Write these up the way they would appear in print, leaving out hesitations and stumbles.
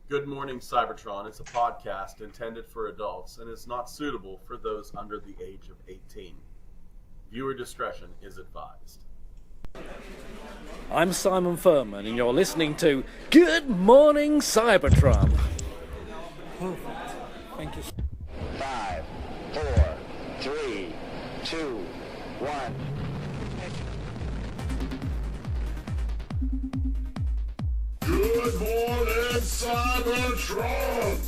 Good Morning Cybertron is a podcast intended for adults and is not suitable for those under the age of 18. Viewer discretion is advised. I'm Simon Furman, and you're listening to Good Morning Cybertron. Perfect. Thank you. 5, 4, 3, 2, 1. Good morning, Cybertron!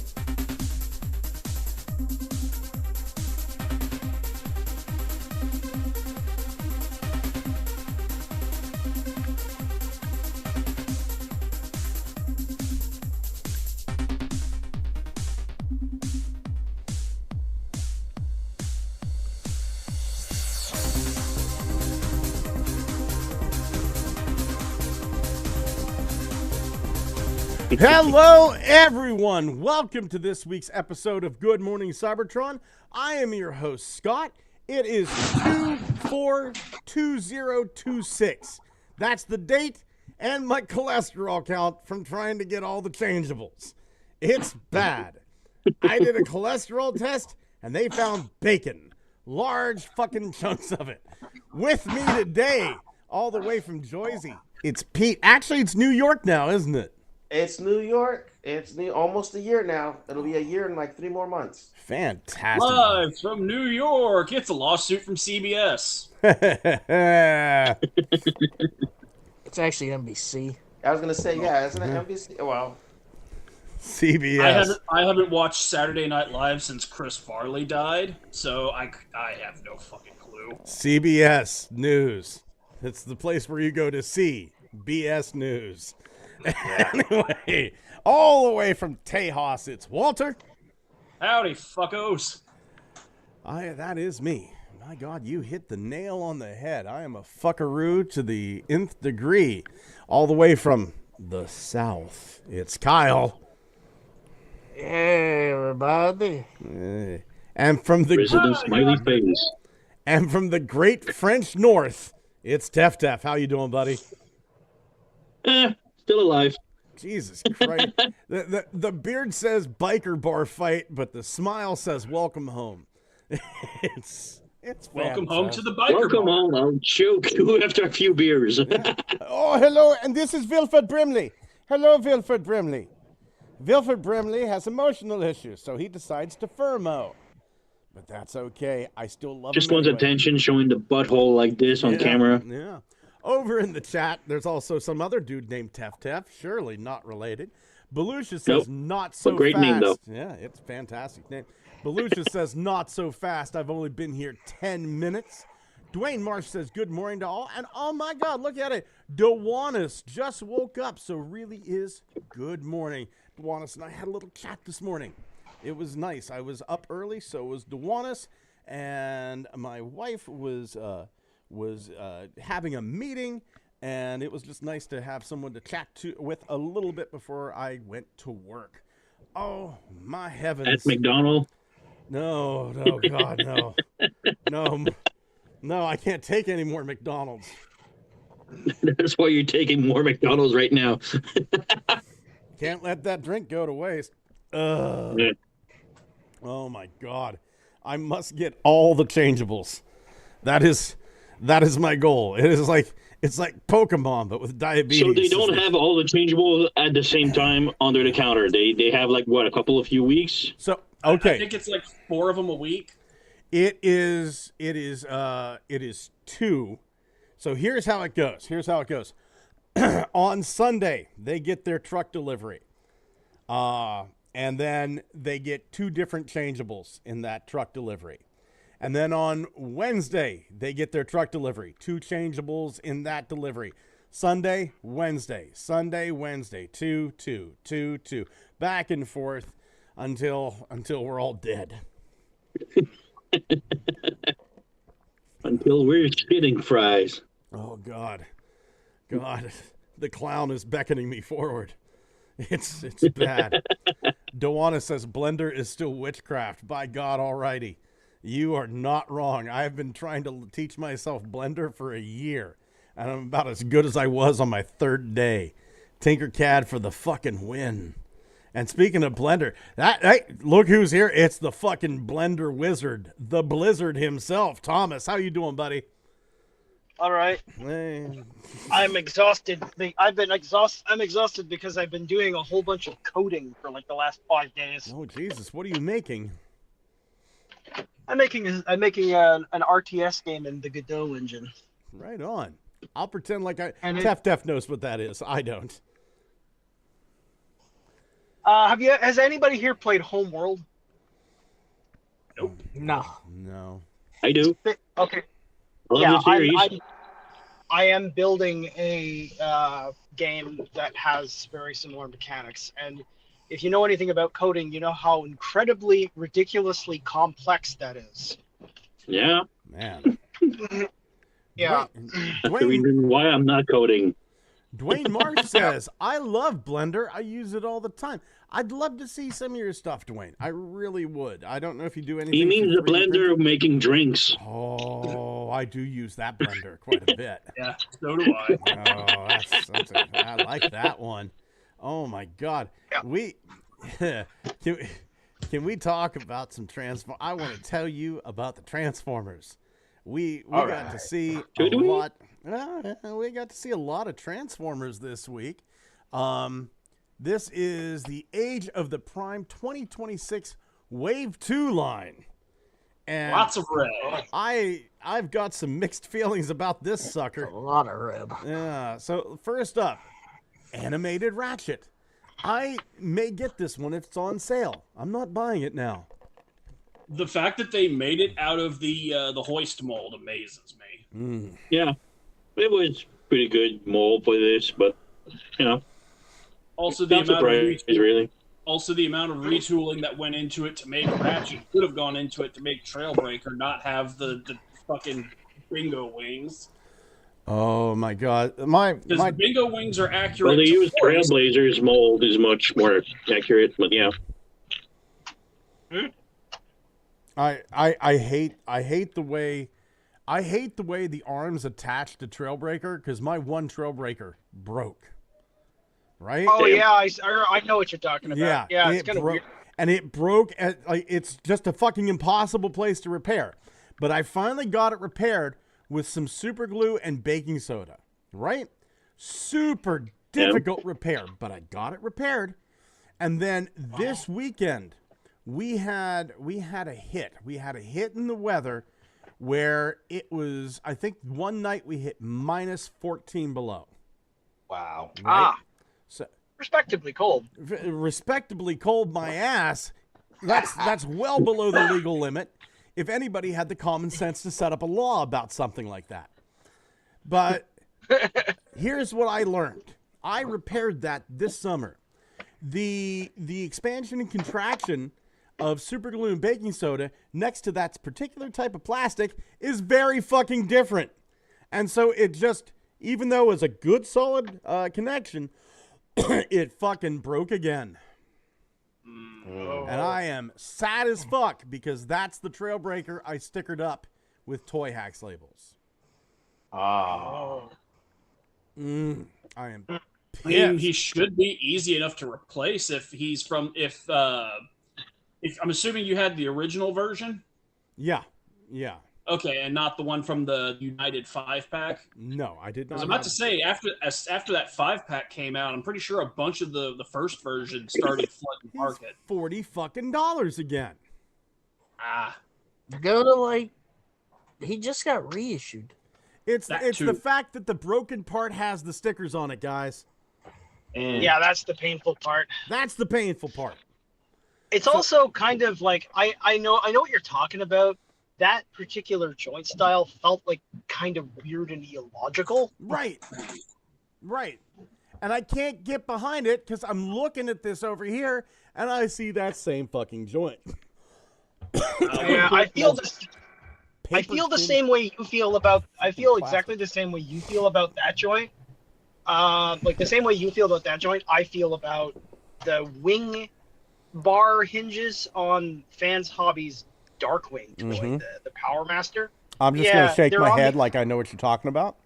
Hello, everyone. Welcome to this week's episode of Good Morning Cybertron. I am your host, Scott. It is 242026. That's the date and my cholesterol count from trying to get all the changeables. It's bad. I did a cholesterol test and they found bacon. Large fucking chunks of it. With me today, all the way from Jersey, it's Pete. Actually, it's New York now, isn't it? It's New York. It's almost a year now. It'll be a year in like 3 more months. Fantastic. Live from New York. It's a lawsuit from CBS. It's actually NBC. I was gonna say, yeah, isn't it NBC? Well, CBS. I haven't watched Saturday Night Live since Chris Farley died, so I have no fucking clue. CBS News. It's the place where you go to see BS News. Anyway, all the way from Tejas, it's Walter. Howdy, fuckos. That is me. My God, you hit the nail on the head. I am a fuckaroo to the nth degree. All the way from the South, it's Kyle. Hey, everybody. And from the President Smiley Face. And from the great French North, it's Tef. How you doing, buddy? Still alive. Jesus Christ. The beard says biker bar fight, but the smile says welcome home. It's welcome home to the biker Welcome bar. home. I'll choke after a few beers. Oh, hello, and this is Wilfred Brimley. Hello, Wilfred Brimley. Wilfred Brimley has emotional issues, so he decides to furmo. But that's okay. I still love Just him wants anyway. attention, showing the butthole like this on camera. Yeah. Over in the chat, there's also some other dude named Tef. Surely not related. Belucia says not so great fast. name, though. Yeah, it's a fantastic name. Belucia says not so fast. I've only been here 10 minutes. Dwayne Marsh says good morning to all. And oh my God, look at it. Dewanis just woke up. So really is good morning. Dewanis and I had a little chat this morning. It was nice. I was up early, so was Dewanis. And my wife was having a meeting, and it was just nice to have someone to chat with a little bit before I went to work. Oh, my heavens. At McDonald's? No, God, no. No, I can't take any more McDonald's. That's why you're taking more McDonald's right now. Can't let that drink go to waste. Oh, my God. I must get all the changeables. That is my goal. It's like Pokemon, but with diabetes. So they don't have all the changeables at the same time under the counter. They have like what, a few weeks? So okay. I think it's like 4 of them a week. It is 2. So here's how it goes. On Sunday, they get their truck delivery. And then they get 2 different changeables in that truck delivery. And then on Wednesday, they get their truck delivery. 2 changeables in that delivery. Sunday, Wednesday. 2, 2, 2, 2. Back and forth until we're all dead. Until we're shitting fries. Oh, God. The clown is beckoning me forward. It's bad. Dewana says Blender is still witchcraft. By God, alrighty. You are not wrong. I've been trying to teach myself Blender for a year, and I'm about as good as I was on my 3rd day. Tinkercad for the fucking win. And speaking of Blender, look who's here. It's the fucking Blender wizard, the Blizzard himself. Thomas, how you doing, buddy? All right. Hey. I'm exhausted. I'm exhausted because I've been doing a whole bunch of coding for like the last 5 days. Oh Jesus, what are you making? I'm making an RTS game in the Godot engine. Right on. I'll pretend like Tef knows what that is. I don't. Has anybody here played Homeworld? Nope. No. I do. Okay. I love the series. I am building a game that has very similar mechanics, and if you know anything about coding, you know how incredibly, ridiculously complex that is. Yeah. Man. Yeah. That's the reason why I'm not coding. Dwayne Marsh says, I love Blender. I use it all the time. I'd love to see some of your stuff, Dwayne. I really would. I don't know if you do anything. He means the blender making drinks. Oh, I do use that blender quite a bit. Yeah, so do I. Oh, I like that one. Oh my God. Yeah. Can we talk about some Transformers? I want to tell you about the Transformers. We got to see a lot. We got to see a lot of Transformers this week. This is the Age of the Prime 2026 Wave 2 line. And lots of red. I've got some mixed feelings about this sucker. A lot of red. Yeah. So first up, animated Ratchet. I may get this one if it's on sale. I'm not buying it now. The fact that they made it out of the hoist mold amazes me. Yeah, it was pretty good mold for this, but you know, also the amount of retooling that went into it to make Ratchet could have gone into it to make Trailbreaker not have the fucking bingo wings. Oh my God, Because bingo wings are accurate. Well, they use Trailblazers mold is much more accurate, but yeah. I hate the way the arms attach to Trailbreaker because my one Trailbreaker broke. Right? Oh yeah, I know what you're talking about. Yeah, it's kind of weird. And it broke at it's just a fucking impossible place to repair. But I finally got it repaired with some super glue and baking soda. Right? Super difficult repair, but I got it repaired. And then this weekend we had a hit. We had a hit in the weather where it was, I think one night we hit minus 14 below. Wow. Right? So respectably cold. Respectably cold, my ass. That's well below the legal limit. If anybody had the common sense to set up a law about something like that. But here's what I learned. I repaired that this summer. The expansion and contraction of super glue and baking soda next to that particular type of plastic is very fucking different. And so it just, even though it was a good solid connection, it fucking broke again. And I am sad as fuck because that's the Trailbreaker I stickered up with Toy Hacks labels. Oh. I am pissed. I mean, he should be easy enough to replace if I'm assuming you had the original version? Yeah. Okay, and not the one from the United 5-pack? No, I did not. I was about to say, after that 5-pack came out, I'm pretty sure a bunch of the first version started flooding the market. $40 fucking dollars again. Go to he just got reissued. It's the fact that the broken part has the stickers on it, guys. Yeah, that's the painful part. That's the painful part. It's also kind of like I know what you're talking about. That particular joint style felt like kind of weird and illogical. Right. And I can't get behind it because I'm looking at this over here and I see that same fucking joint. Yeah, I feel the same way you feel about. I feel exactly the same way you feel about that joint. Like the same way you feel about that joint, I feel about the wing bar hinges on Fans Hobby's Darkwing toy, the Power Master. I'm just gonna shake my head like I know what you're talking about.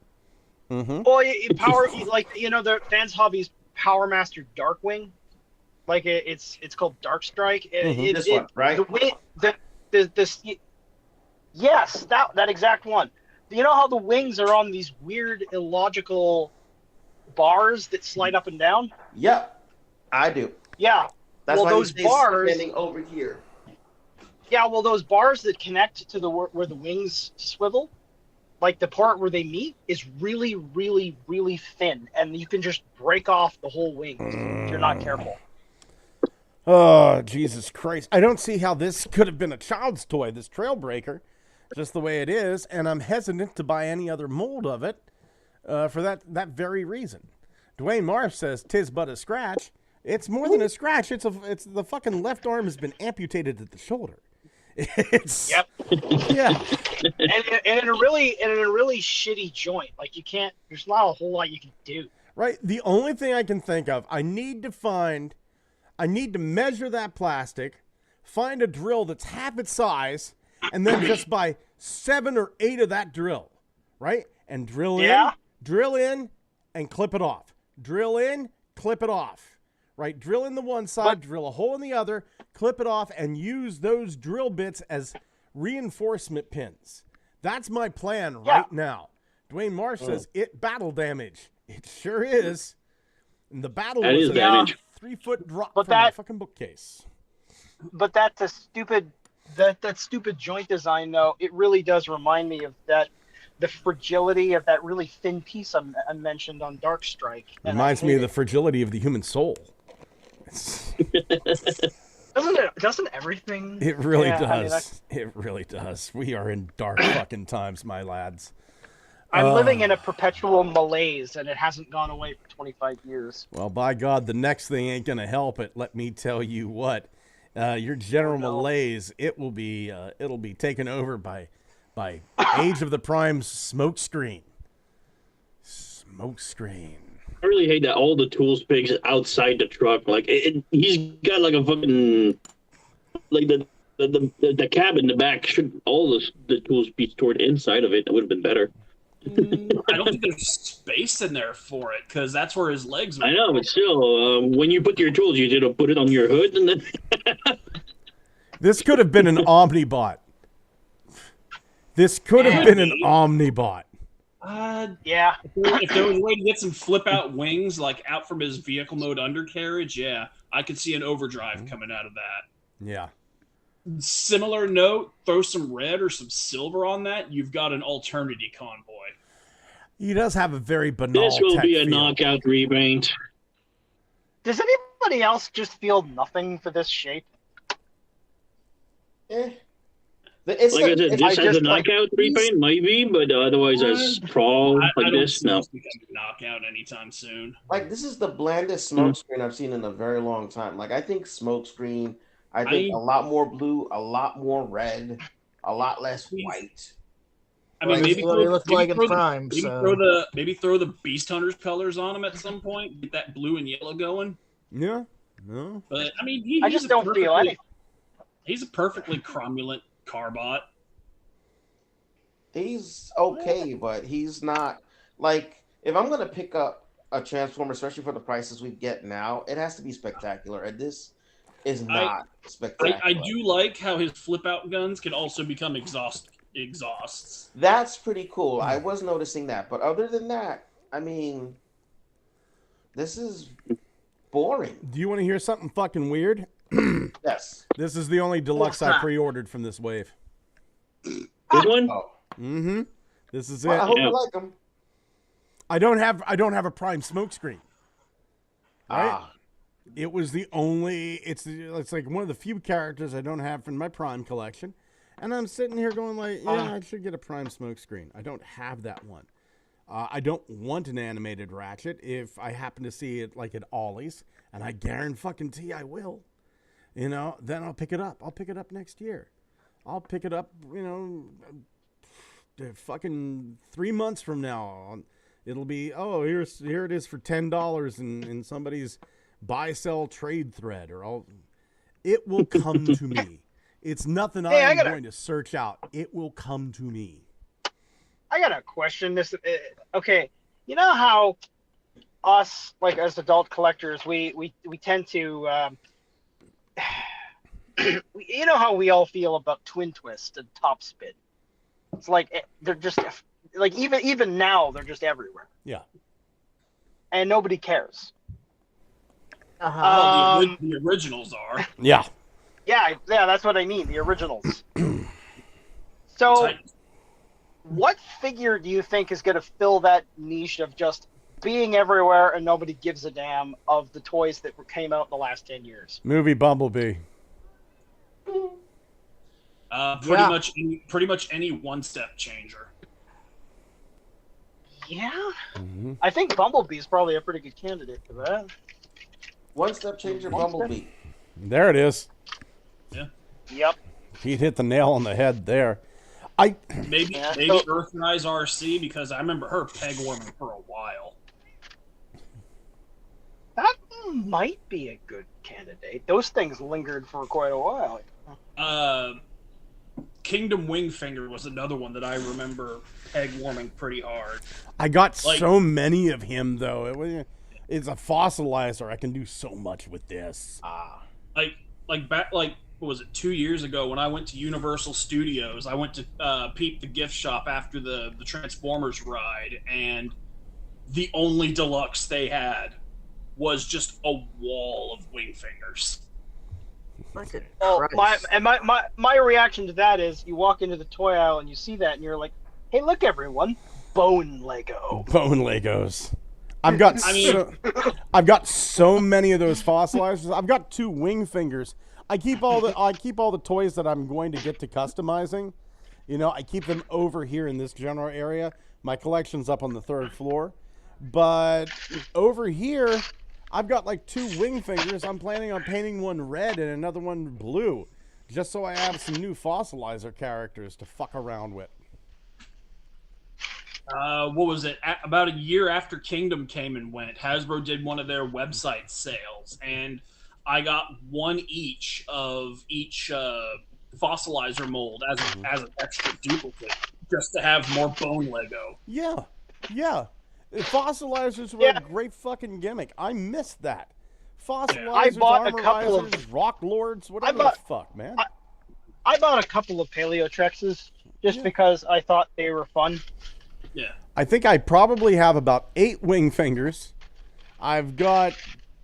Well, the Fans Hobby's Power Master Darkwing. Like it's called Dark Strike. This one, right? Yes, that exact one. You know how the wings are on these weird illogical bars that slide up and down? Yep, I do. Yeah. That's well, why those bars standing over here. Yeah, well, those bars that connect to where the wings swivel, like the part where they meet, is really, really, really thin, and you can just break off the whole wing if you're not careful. Oh, Jesus Christ. I don't see how this could have been a child's toy, this trail breaker, just the way it is, and I'm hesitant to buy any other mold of it for that very reason. Dwayne Marsh says, "'Tis but a scratch." It's more than a scratch. It's the fucking left arm has been amputated at the shoulder. It's Yep. Yeah. and in a really shitty joint. Like you can't. There's not a whole lot you can do. Right. The only thing I can think of, I need to measure that plastic, find a drill that's half its size, and then just buy 7 or 8 of that drill, right? And drill in, and clip it off. Drill in, clip it off. Right, drill in the one side, drill a hole in the other, clip it off, and use those drill bits as reinforcement pins. That's my plan right now. Dwayne Marsh says, it battle damage. It sure is. And the battle was a 3-foot drop from my fucking bookcase. But that's a stupid, that stupid joint design, though. It really does remind me of the fragility of that really thin piece I mentioned on Dark Strike. Reminds me of the fragility of the human soul. Doesn't everything? It really does. It really does. We are in dark fucking times, my lads. I'm living in a perpetual malaise, and it hasn't gone away for 25 years. Well, by God, the next thing ain't gonna help it. Let me tell you what. Your general malaise, it'll be taken over by Age of the Prime smokescreen. Smokescreen. I really hate that all the tool space outside the truck. Like he's got like a fucking like the cab in the back. Should all the tools be stored inside of it? That would have been better. I don't think there's space in there for it because that's where his legs are. I know, but still, when you put your tools, you just put it on your hood and then. This could have been an Omnibot. This could have been an Omnibot. Yeah. If there was a way to get some flip-out wings, like out from his vehicle mode undercarriage, yeah, I could see an overdrive coming out of that. Yeah. Similar note, throw some red or some silver on that, you've got an Alternity convoy. He does have a very banal This will be a feel. knockout repaint. Does anybody else just feel nothing for this shape? It's like I said, this has a knockout repaint, maybe, but otherwise a sprawl like this, no. Knockout anytime soon. Like, this is the blandest smokescreen I've seen in a very long time. Like, I think smokescreen, I think a lot more blue, a lot more red, a lot less white. I mean, maybe throw the Beast Hunters colors on him at some point. Get that blue and yellow going. Yeah, no. But I mean, I just don't feel anything. He's a perfectly cromulent carbot. He's okay, but he's not like, if I'm gonna pick up a Transformer, especially for the prices we get now, it has to be spectacular, and this is not spectacular. I do like how his flip out guns can also become exhausts. That's pretty cool. I was noticing that, but other than that, I mean, this is boring. Do you want to hear something fucking weird? Yes. This is the only deluxe I pre-ordered from this wave. This one? Oh. Mm-hmm. This is it. Well, I hope you like them. I don't have a Prime smokescreen. Right? It was the only. It's like one of the few characters I don't have from my Prime collection, and I'm sitting here going like, yeah, I should get a Prime smokescreen. I don't have that one. I don't want an animated Ratchet. If I happen to see it like at Ollie's, and I guarantee I will, then I'll pick it up. I'll pick it up next year. I'll pick it up, fucking 3 months from now. It'll be, here it is for $10 in somebody's buy-sell trade thread. It will come to me. It's nothing I'm going to search out. It will come to me. I got a question. Okay, you know how us, like as adult collectors, we tend to, you know how we all feel about Twin Twist and Top Spin. It's like they're just like even now they're just everywhere. Yeah. And nobody cares. Well, the originals are. Yeah. Yeah, that's what I mean. The originals. So, what figure do you think is going to fill that niche of just being everywhere and nobody gives a damn of the toys that came out in the last 10 years? Movie Bumblebee. Pretty much any one-step changer. Yeah, Mm-hmm. I think Bumblebee is probably a pretty good candidate for that. One-step changer Bumblebee. There it is. Yeah. Yep. He hit the nail on the head there. Maybe Earthrise RC, because I remember her peg warming for a while. That might be a good candidate. Those things lingered for quite a while. Kingdom Wingfinger was another one that I remember peg warming pretty hard. I got so many of him though. It's a fossilizer. I can do so much with this. What was it, 2 years ago when I went to Universal Studios? I went to peep the gift shop after the Transformers ride, and the only deluxe they had was just a wall of Wingfingers. Oh, my reaction to that is you walk into the toy aisle and you see that and you're like, hey, look everyone, bone Lego. Bone Legos. I've got so many of those fossilizers. I've got 2 Wingfingers. I keep all the toys that I'm going to get to customizing. You know, I keep them over here in this general area. My collection's up on the 3rd floor. But over here, I've got like 2 Wingfingers. I'm planning on painting one red and another one blue, just so I have some new fossilizer characters to fuck around with. What was it? About a year after Kingdom came and went, Hasbro did one of their website sales, and I got one each of each fossilizer mold as an extra duplicate, just to have more bone Lego. Yeah. Fossilizers were a great fucking gimmick. I missed that. Fossilizers, I bought a couple Armorizers, Rock Lords, whatever the fuck, man. I bought a couple of Paleotrexes just because I thought they were fun. Yeah. I think I probably have about 8 Wingfingers. I've got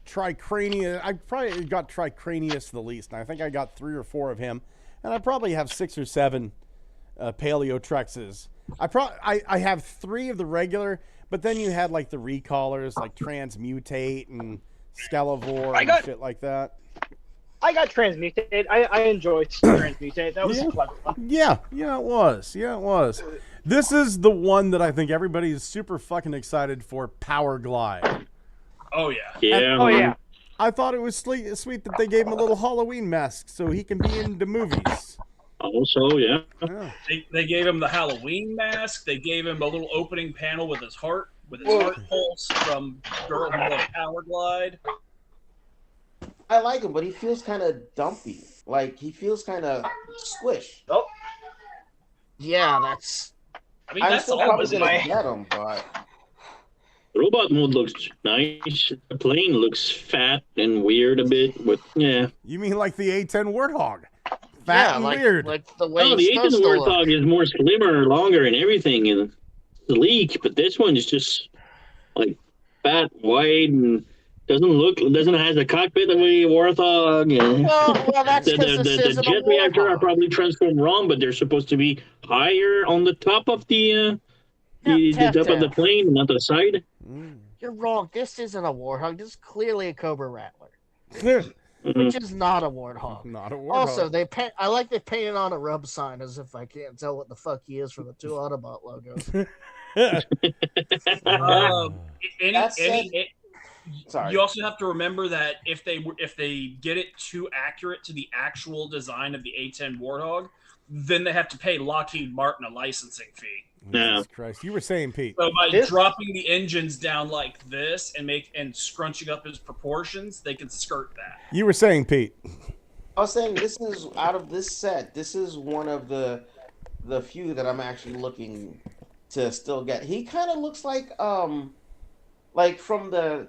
Tricranius. I probably got Tricranius the least, and I think I got 3 or 4 of him. And I probably have 6 or 7 Paleotrexes. I have 3 of the regular, but then you had like the recallers, like Transmutate and Skelevore and shit like that. I got Transmutate. I enjoyed Transmutate. That was a clever one. Yeah, it was. This is the one that I think everybody is super fucking excited for, Power Glide. Oh, yeah. Oh, yeah. I thought it was sweet that they gave him a little Halloween mask so he can be in the movies. Also, yeah. They gave him the Halloween mask. They gave him a little opening panel with his heart pulse from Girl Who Loved Power Glide. I like him, but he feels kind of dumpy. Like, he feels kind of squish. Oh. Yeah, that's... I mean, that's still probably going to get him, but... The robot mode looks nice. The plane looks fat and weird a bit, but yeah. You mean like the A10 Warthog? Fat and weird. Like the way the A10 Warthog is more slimmer, longer, and everything, and sleek, but this one is just like fat, wide, and doesn't have a cockpit the way Warthog. And well, that's the jet reactor are probably transformed wrong, but they're supposed to be higher on the top of the top of the plane, not the side. You're wrong. This isn't a Warthog. This is clearly a Cobra Rattler, which is not a Warthog. Not a Warthog. Also, they painted on a rub sign as if I can't tell what the fuck he is from the 2 Autobot logos. Sorry. You also have to remember that if they get it too accurate to the actual design of the A10 Warthog, then they have to pay Lockheed Martin a licensing fee. Jesus Christ. You were saying, Pete. So by dropping the engines down like this and scrunching up his proportions, they can skirt that. You were saying, Pete. I was saying, this is, out of this set, this is one of the few that I'm actually looking to still get. He kind of looks like like from the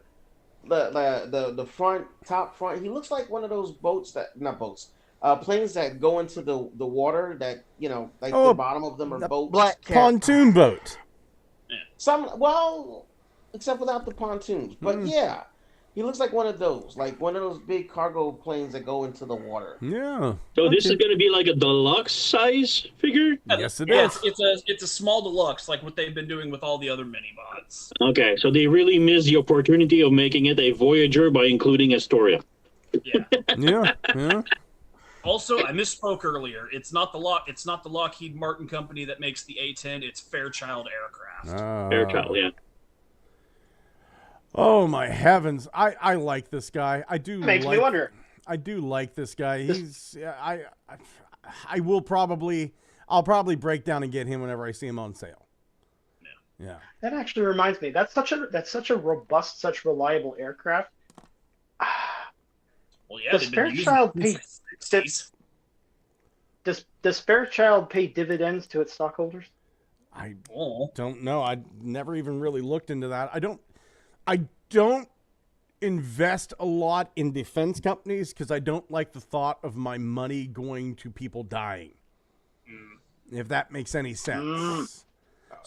front top front. He looks like one of those boats that not boats, planes that go into the water that like the bottom of them are boats. Black cat. Pontoon boat. Except without the pontoons. But yeah, he looks like one of those, big cargo planes that go into the water. Yeah. So this is going to be like a deluxe size figure? Yes, it is. It's a small deluxe, like what they've been doing with all the other mini bots. Okay, so they really missed the opportunity of making it a Voyager by including Astoria. Yeah. Yeah. Also, I misspoke earlier. It's not the Lockheed Martin company that makes the A-10. It's Fairchild Aircraft. Fairchild, yeah. Oh my heavens! I like this guy. I do. Makes me wonder. I do like this guy. I'll probably break down and get him whenever I see him on sale. Yeah. That actually reminds me. That's such a robust, such reliable aircraft. Well, yeah. Does Fairchild pay? Does Fairchild pay dividends to its stockholders? I don't know. I never even really looked into that. I don't invest a lot in defense companies because I don't like the thought of my money going to people dying. If that makes any sense.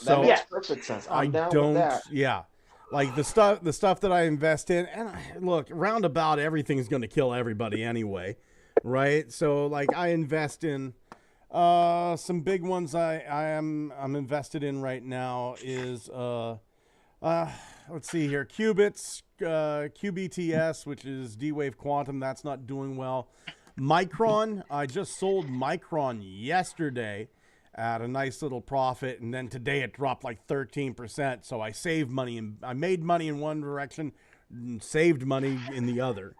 That makes perfect sense. I'm down with that. Yeah. Like the stuff that I invest in, and look, roundabout everything's going to kill everybody anyway, right? So like I invest in some big ones. I'm invested in right now is let's see here, Qubits, QBTS, which is D-Wave Quantum. That's not doing well. Micron, I just sold Micron yesterday at a nice little profit, and then today it dropped like 13%. So I saved money, and I made money in one direction and saved money in the other.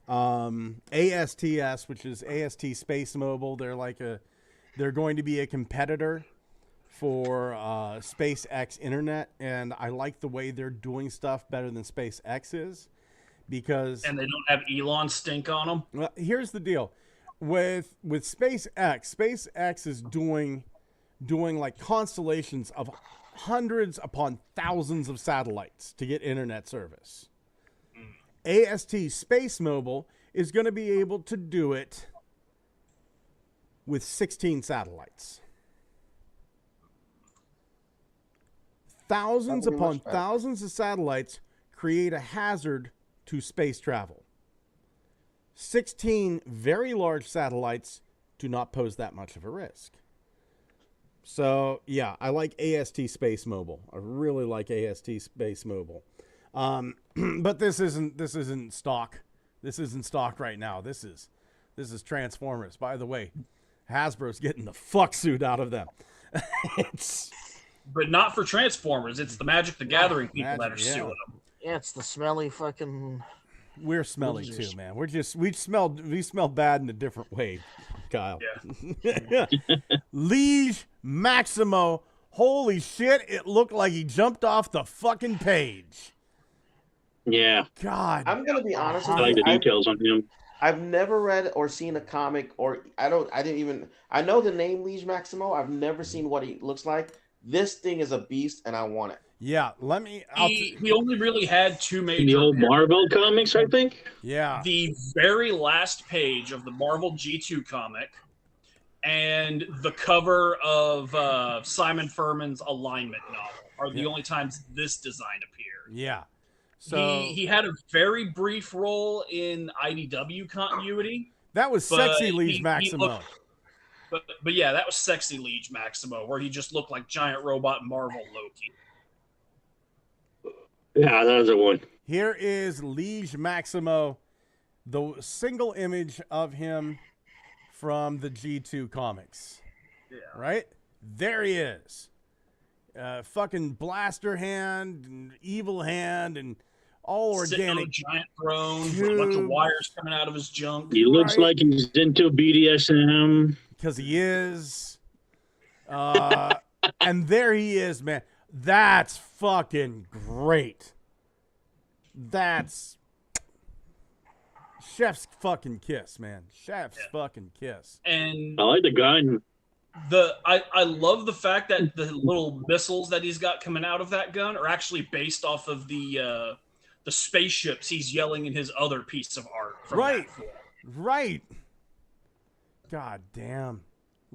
ASTS, which is AST Space Mobile, they're going to be a competitor for SpaceX Internet, and I like the way they're doing stuff better than SpaceX is, because and they don't have Elon stink on them. Well, here's the deal with SpaceX is doing like constellations of hundreds upon thousands of satellites to get internet service. AST Space Mobile is going to be able to do it with 16 satellites. Thousands upon thousands of satellites create a hazard to space travel. 16 very large satellites do not pose that much of a risk. So, yeah, I like AST Space Mobile. I really like AST Space Mobile. But this isn't stock. This isn't stock right now. This is Transformers. By the way, Hasbro's getting the fuck suit out of them. But not for Transformers. It's the Magic the Gathering people that are suing them. Yeah, it's the smelly fucking. We're smelly too, man. We smell bad in a different way, Kyle. Yeah. Liege Maximo, holy shit! It looked like he jumped off the fucking page. Yeah. God. I'm gonna be honest with I like you. the details on him. I've never read or seen a comic, I know the name Liege Maximo. I've never seen what he looks like. This thing is a beast, and I want it. Yeah, He only really had two major. The old Marvel comics, I think. Yeah. The very last page of the Marvel G2 comic, and the cover of Simon Furman's Alignment novel are the only times this design appeared. Yeah. So he had a very brief role in IDW continuity. That was sexy Liege Maximo. But yeah, that was sexy Liege Maximo, where he just looked like giant robot Marvel Loki. Yeah, that was the one. Here is Liege Maximo, the single image of him from the G2 comics. Yeah. Right? There he is. Fucking blaster hand, and evil hand, and all sitting organic. on a giant throne with a bunch of wires coming out of his junk. He looks like he's into BDSM. Because he is. And there he is, man. That's fucking great. That's chef's fucking kiss, man. Chef's fucking kiss. And I like the gun. I love the fact that the little missiles that he's got coming out of that gun are actually based off of the spaceships he's yelling in his other piece of art. From Right. that film. Right. God damn.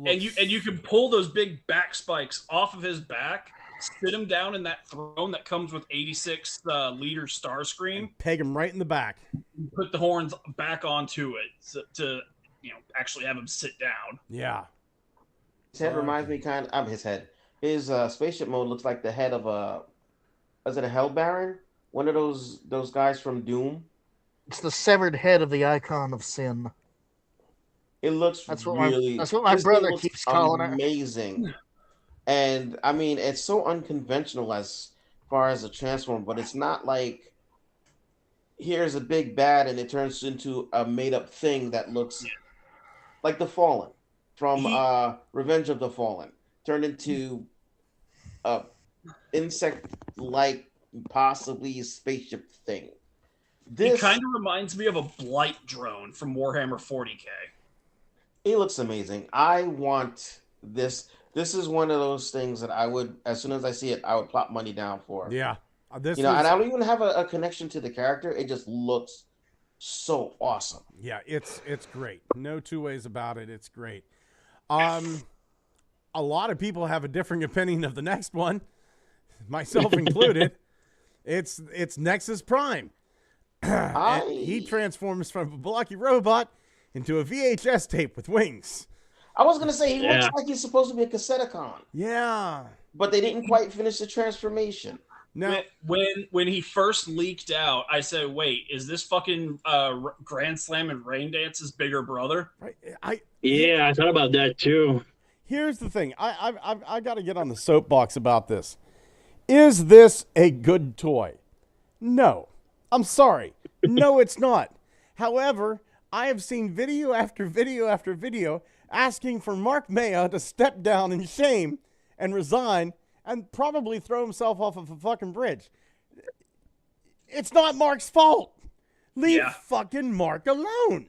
And you can pull those big back spikes off of his back, sit him down in that throne that comes with 86 liter Starscream, peg him right in the back, put the horns back onto it to actually have him sit down. Yeah. His head reminds me kind of his head. His spaceship mode looks like the head of is it a Hell Baron? One of those guys from Doom. It's the severed head of the icon of sin. It looks that's what my this brother thing looks keeps calling it. amazing. And I mean, it's so unconventional as far as a transform, but it's not like here's a big bad and it turns into a made up thing that looks like the Fallen from Revenge of the Fallen turned into a insect like possibly spaceship thing. It kind of reminds me of a Blight drone from Warhammer 40K. It looks amazing. I want this. This is one of those things that I would, as soon as I see it, I would plop money down for. Yeah. And I don't even have a connection to the character. It just looks so awesome. Yeah, it's great. No two ways about it. It's great. A lot of people have a differing opinion of the next one, myself included. It's Nexus Prime. He transforms from a blocky robot into a VHS tape with wings. I was gonna say he looks like he's supposed to be a Cassetticon. Yeah, but they didn't quite finish the transformation. No, when he first leaked out, I said, "Wait, is this fucking Grand Slam and Rain Dance's bigger brother?" Right. I thought about that too. Here's the thing. I got to get on the soapbox about this. Is this a good toy? No. I'm sorry. No, it's not. However, I have seen video after video after video asking for Mark Maya to step down in shame and resign and probably throw himself off of a fucking bridge. It's not Mark's fault. Leave fucking Mark alone.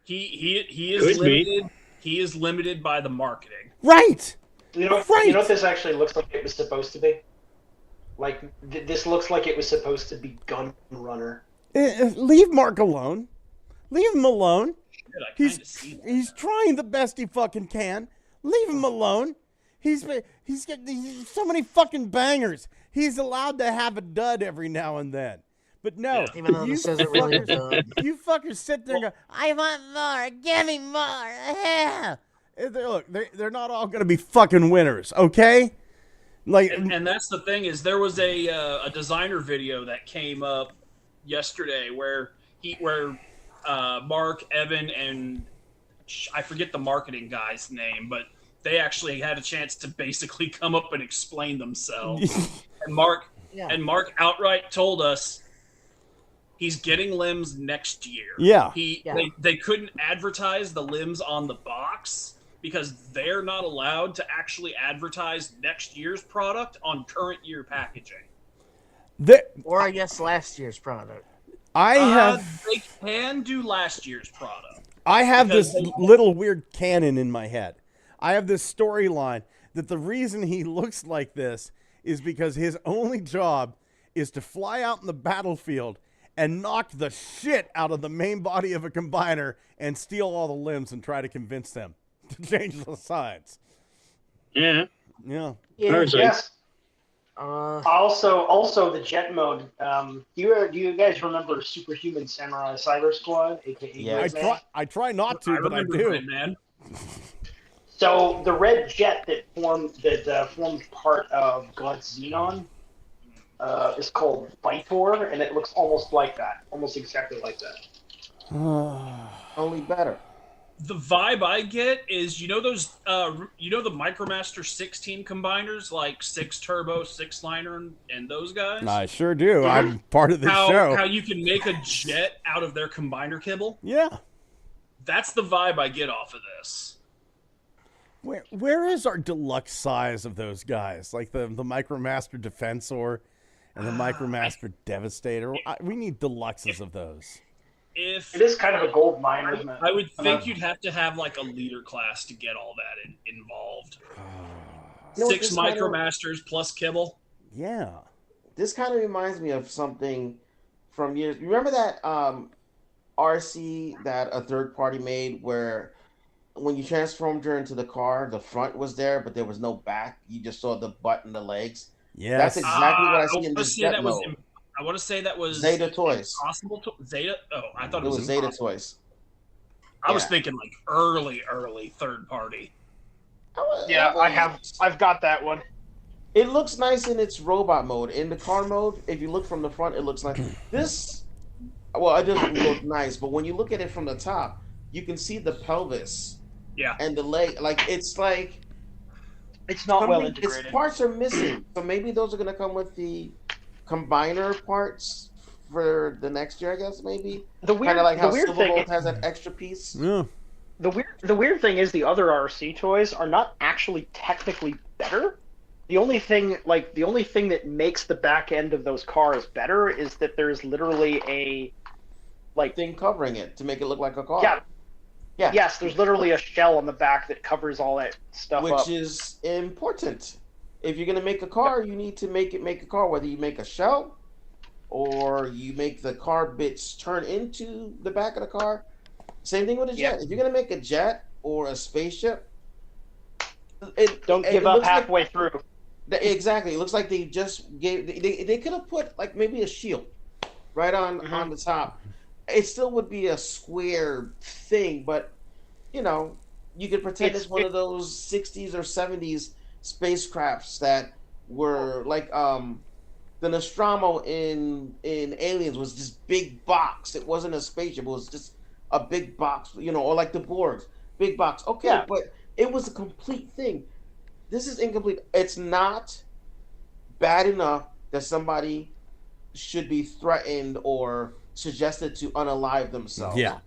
He is limited. He is limited by the marketing. Right. You know what this actually looks like it was supposed to be? Like, this looks like it was supposed to be Gun Runner. Leave Mark alone. Leave him alone. He's trying the best he fucking can. Leave him alone. He's getting so many fucking bangers. He's allowed to have a dud every now and then. But no, even though this isn't really a dud. You fuckers sit there and go, I want more. Give me more. Yeah. Look, they're not all going to be fucking winners, okay? Like, and that's the thing is there was a designer video that came up yesterday where Mark, Evan, and I forget the marketing guy's name, but they actually had a chance to basically come up and explain themselves. and Mark outright told us he's getting limbs next year. Yeah. They couldn't advertise the limbs on the box because they're not allowed to actually advertise next year's product on current year packaging. Or I guess last year's product. They can do last year's product. I have this little weird canon in my head. I have this storyline that the reason he looks like this is because his only job is to fly out in the battlefield and knock the shit out of the main body of a combiner and steal all the limbs and try to convince them to change the sides. Yeah. Yeah. Yes. Also the jet mode. Do you guys remember Superhuman Samurai Cyber Squad, aka? Yeah. I try not to, but I do. It, man. So the red jet that formed part of God's Xenon is called Vitor, and it looks almost like that, almost exactly like that. Only better. The vibe I get is the Micromaster 16 combiners, like 6 turbo, 6 liner, and those guys. I sure do. I'm part of this show. How you can make a jet out of their combiner kibble? Yeah. That's the vibe I get off of this. Where is our deluxe size of those guys? Like the Micromaster Defensor and the Micromaster Devastator. We need deluxes of those. if It is kind of a gold mine, isn't it? I would think you'd have to have like a leader class to get all that involved. You know what 6 this kind of- Micromasters plus kibble. Yeah. This kind of reminds me of something from years. Remember that RC that a third party made where when you transformed her into the car, the front was there, but there was no back. You just saw the butt and the legs. Yes. That's exactly what I see in this jet mode. I want to say that was Zeta Toys. Impossible Zeta. Oh, I thought It was Zeta Impossible. Toys. I was Yeah. thinking like early third party. Yeah, I've got that one. It looks nice in its robot mode. In the car mode, if you look from the front, it looks like this. Well, it doesn't look nice, but when you look at it from the top, you can see the pelvis. Yeah. And the leg, it's not well integrated. Its parts are missing, so maybe those are gonna come with the combiner parts for the next year, I guess. Maybe kind of like how Silverbolt has that extra piece. Yeah. The weird thing is the other RC toys are not actually technically better. The only thing that makes the back end of those cars better is that there's literally a thing covering it to make it look like a car. Yeah. Yeah. Yes, there's literally a shell on the back that covers all that stuff Which up. is important. If you're gonna make a car, you need to make a car. Whether you make a shell or you make the car bits turn into the back of the car. Same thing with a jet. If you're gonna make a jet or a spaceship, don't give up halfway through. Exactly. It looks like they just gave. They could have put maybe a shield right on the top. It still would be a square thing, but you could pretend it's one of those 60s or 70s spacecrafts that were like the Nostromo in Aliens was this big box. It wasn't a spaceship. It was just a big box, or like the Borgs, big box. Okay, but it was a complete thing. This is incomplete. It's not bad enough that somebody should be threatened or suggested to unalive themselves. Yeah.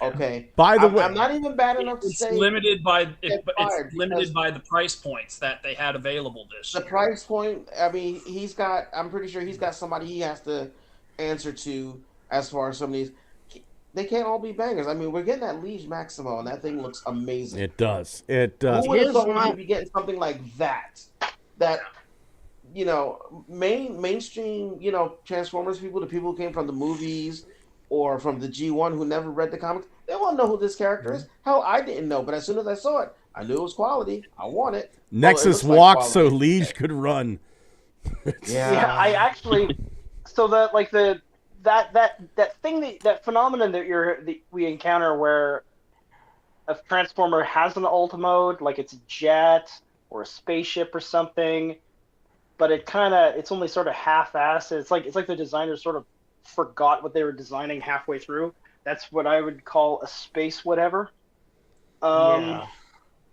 Okay. By the way, I'm not even bad enough to say It's limited by the price points that they had available this year. the price point. I mean, I'm pretty sure he's got somebody he has to answer to as far as some of these. They can't all be bangers. I mean, we're getting that Liege Maximo, and that thing looks amazing. It does. It does. Who would have thought we'd be getting something like that? That mainstream, Transformers people, the people who came from the movies or from the G1 who never read the comics, they won't know who this character is. Hell, I didn't know, but as soon as I saw it, I knew it was quality. I want it. Nexus Well, it walked looks so like quality. Liege could run. Yeah, I actually. So that that phenomenon that we encounter where a Transformer has an Ultra mode, like it's a jet or a spaceship or something, but it's only sort of half-assed. It's like the designers sort of forgot what they were designing halfway through. That's what I would call a space whatever. Like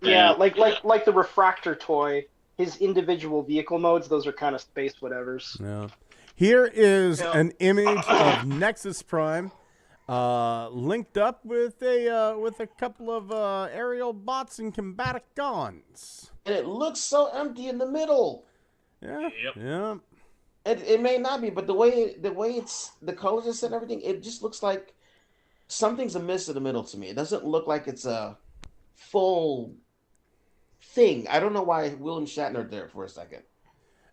the Refractor toy, his individual vehicle modes, those are kind of space whatevers. Yeah. Here is an image of Nexus Prime, linked up with a couple of aerial bots and Combaticons. And it looks so empty in the middle. Yeah. Yep. Yeah. It may not be, but the way it's the colors are set and everything, it just looks like something's amiss in the middle to me. It doesn't look like it's a full thing. I don't know why William Shatner there for a second.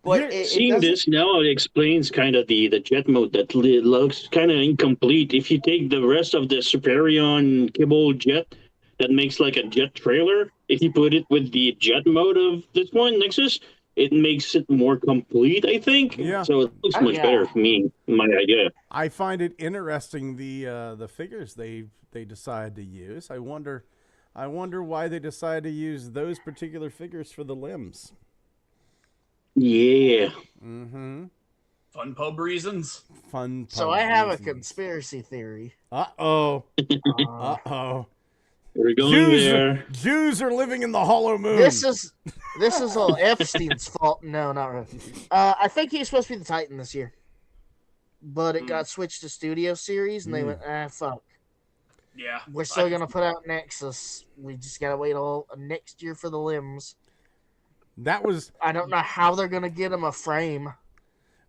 But seeing this now, it explains kind of the jet mode that looks kind of incomplete. If you take the rest of the Superion Kibble jet, that makes like a jet trailer. If you put it with the jet mode of this one, Nexus, it makes it more complete, I think. Yeah. So it looks much better for me, my idea. I find it interesting the figures they decide to use. I wonder why they decide to use those particular figures for the limbs. Yeah. Mm-hmm. Fun pub reasons. Fun. So I have a conspiracy theory. Uh-oh. Uh-oh. We're going there. Jews are living in the hollow moon. This is all Epstein's fault. No, not really. I think he's supposed to be the Titan this year, but it got switched to Studio Series, and they went, fuck. Yeah. We're still gonna put out Nexus. We just gotta wait all next year for the limbs. That was. I don't know how they're gonna get him a frame.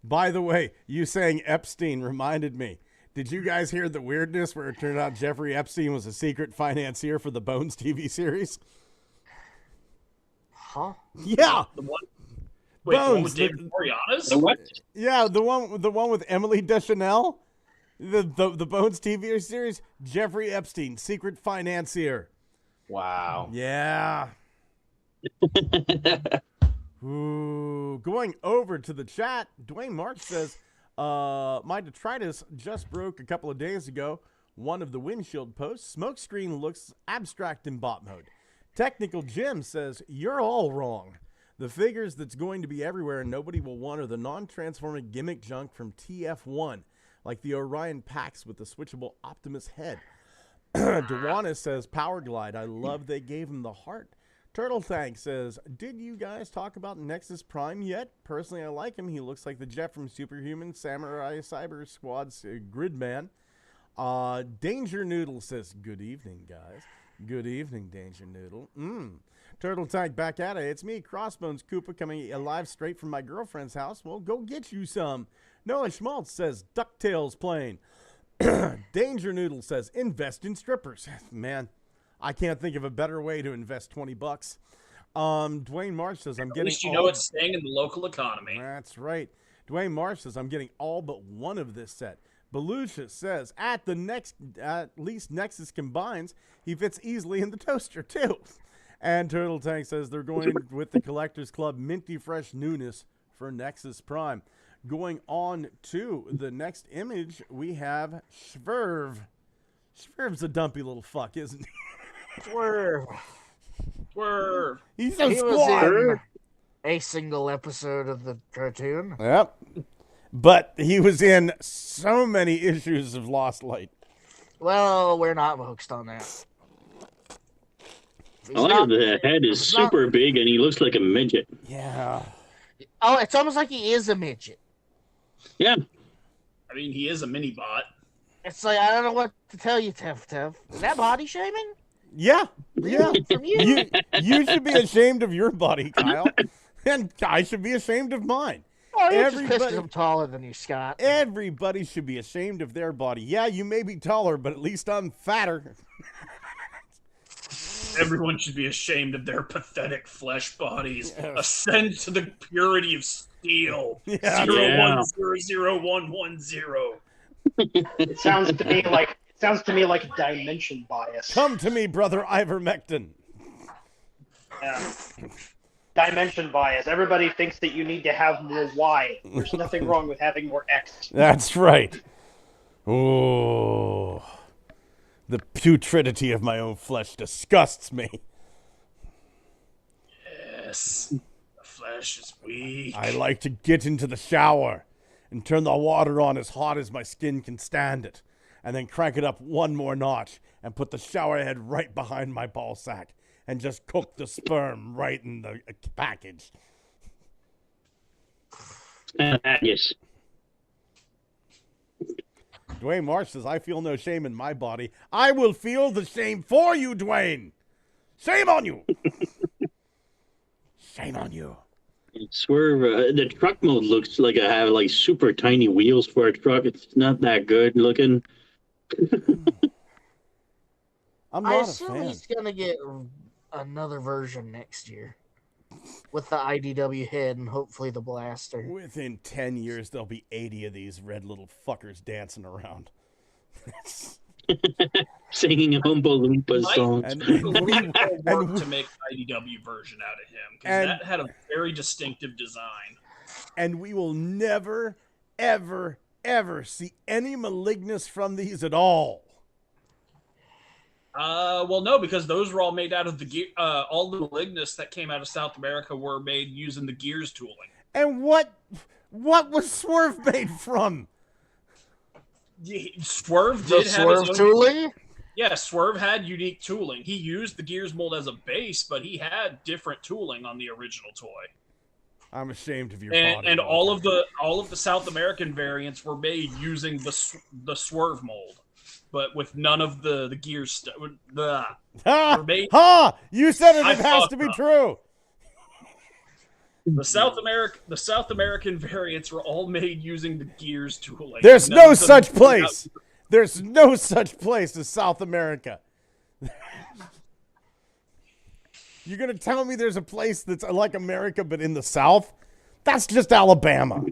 By the way, you saying Epstein reminded me. Did you guys hear the weirdness where it turned out Jeffrey Epstein was a secret financier for the Bones TV series? Huh? Yeah. The one. Wait, the one with Bones. David Boreanaz? The what? Yeah, the one with Emily Deschanel. The Bones TV series. Jeffrey Epstein, secret financier. Wow. Yeah. Ooh, going over to the chat, Dwayne March says, my detritus just broke a couple of days ago. One of the windshield posts. Smokescreen looks abstract in bot mode. Technical Jim says, you're all wrong. The figures that's going to be everywhere and nobody will want are the non-transforming gimmick junk from TF1, like the Orion Pax with the switchable Optimus head. Dewanis says, Power Glide. I love they gave him the heart. Turtle Tank says, did you guys talk about Nexus Prime yet? Personally, I like him. He looks like the Jet from Superhuman Samurai Cyber Squad's Gridman. Danger Noodle says, good evening, guys. Good evening, Danger Noodle. Turtle Tank back at it. It's me, Crossbones Koopa, coming alive straight from my girlfriend's house. Well, go get you some. Noah Schmaltz says, DuckTales plane. Danger Noodle says, invest in strippers. Man, I can't think of a better way to invest $20. Dwayne Marsh says, I'm getting. At least you know it's staying in the local economy. That's right. Dwayne Marsh says, I'm getting all but one of this set. Belucia says, at least Nexus combines, he fits easily in the toaster too. And Turtle Tank says they're going with the Collectors Club minty fresh newness for Nexus Prime. Going on to the next image, we have Swerve. Swerve's a dumpy little fuck, isn't he? Swerve. He's so He was squat. in a single episode of the cartoon. Yep. But he was in so many issues of Lost Light. Well, we're not hooked on that. I like the head is super big and he looks like a midget. Yeah. Oh, it's almost like he is a midget. Yeah. I mean, he is a mini bot. It's like, I don't know what to tell you, Tev. Is that body shaming? Yeah. Yeah. From you? You should be ashamed of your body, Kyle. And I should be ashamed of mine. Oh, you're just pissed 'cause I'm taller than you, Scott. Everybody should be ashamed of their body. Yeah, you may be taller, but at least I'm fatter. Everyone should be ashamed of their pathetic flesh bodies. Ascend to the purity of steel. Yeah. 01001110. It sounds to me like dimension bias. Come to me, brother ivermectin. Yeah. Dimension bias. Everybody thinks that you need to have more Y. There's nothing wrong with having more X. That's right. Oh, the putridity of my own flesh disgusts me. Yes. The flesh is weak. I like to get into the shower and turn the water on as hot as my skin can stand it, and then crank it up one more notch and put the shower head right behind my ball sack and just cook the sperm right in the package. Yes. Dwayne Marsh says, I feel no shame in my body. I will feel the shame for you, Dwayne. Shame on you. Shame on you. Swerve, the truck mode looks like I have like super tiny wheels for a truck. It's not that good looking. I'm I not a assume fan. he's gonna get another version next year with the IDW head and hopefully the blaster. Within 10 years, there'll be 80 of these red little fuckers dancing around. Singing Oompa Loompa songs. And to make an IDW version out of him because that had a very distinctive design. And we will never, ever, ever see any Malignus from these at all. Well, no, because those were all made out of the gear. All the Malignus that came out of South America were made using the Gears tooling. And what was Swerve made from? Swerve did have his own tooling. Yeah, Swerve had unique tooling. He used the Gears mold as a base, but he had different tooling on the original toy. I'm ashamed of your body. And all of the South American variants were made using the Swerve mold, but with none of the Gears stuff. Ha! You said it has to be true. The South American variants were all made using the Gears tooling. There's None no of them such came place. out- There's no such place as South America. You're going to tell me there's a place that's like America but in the South? That's just Alabama.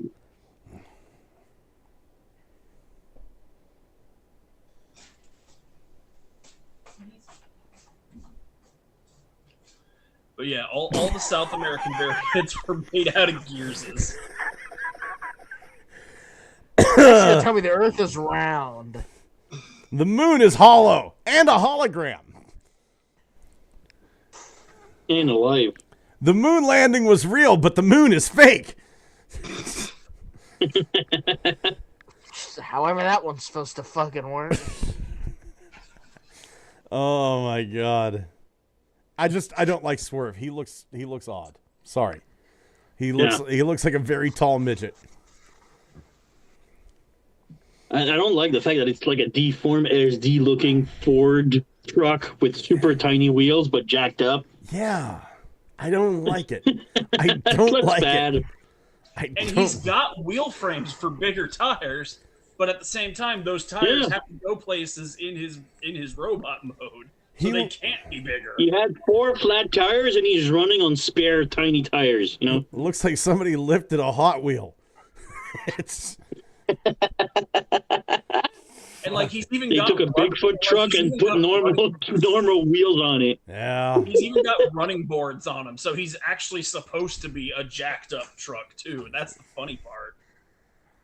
But yeah, all the South American variants were made out of Gearses. You're gonna tell me the Earth is round. The moon is hollow and a hologram. Ain't alive. The moon landing was real, but the moon is fake. However that one's supposed to fucking work. Oh my god. I don't like Swerve. He looks odd. Sorry. He looks like a very tall midget. I don't like the fact that it's like a deformed ASD looking Ford truck with super tiny wheels but jacked up. Yeah. I don't like it. I don't like it. And he's got wheel frames for bigger tires, but at the same time, those tires have to go places in his robot mode, so they can't be bigger. He had 4 flat tires, and he's running on spare tiny tires. You know, it looks like somebody lifted a Hot Wheel. It's. And like he's even they got took a Bigfoot truck and put normal wheels on it. Yeah. He's even got running boards on him, so he's actually supposed to be a jacked up truck too. That's the funny part.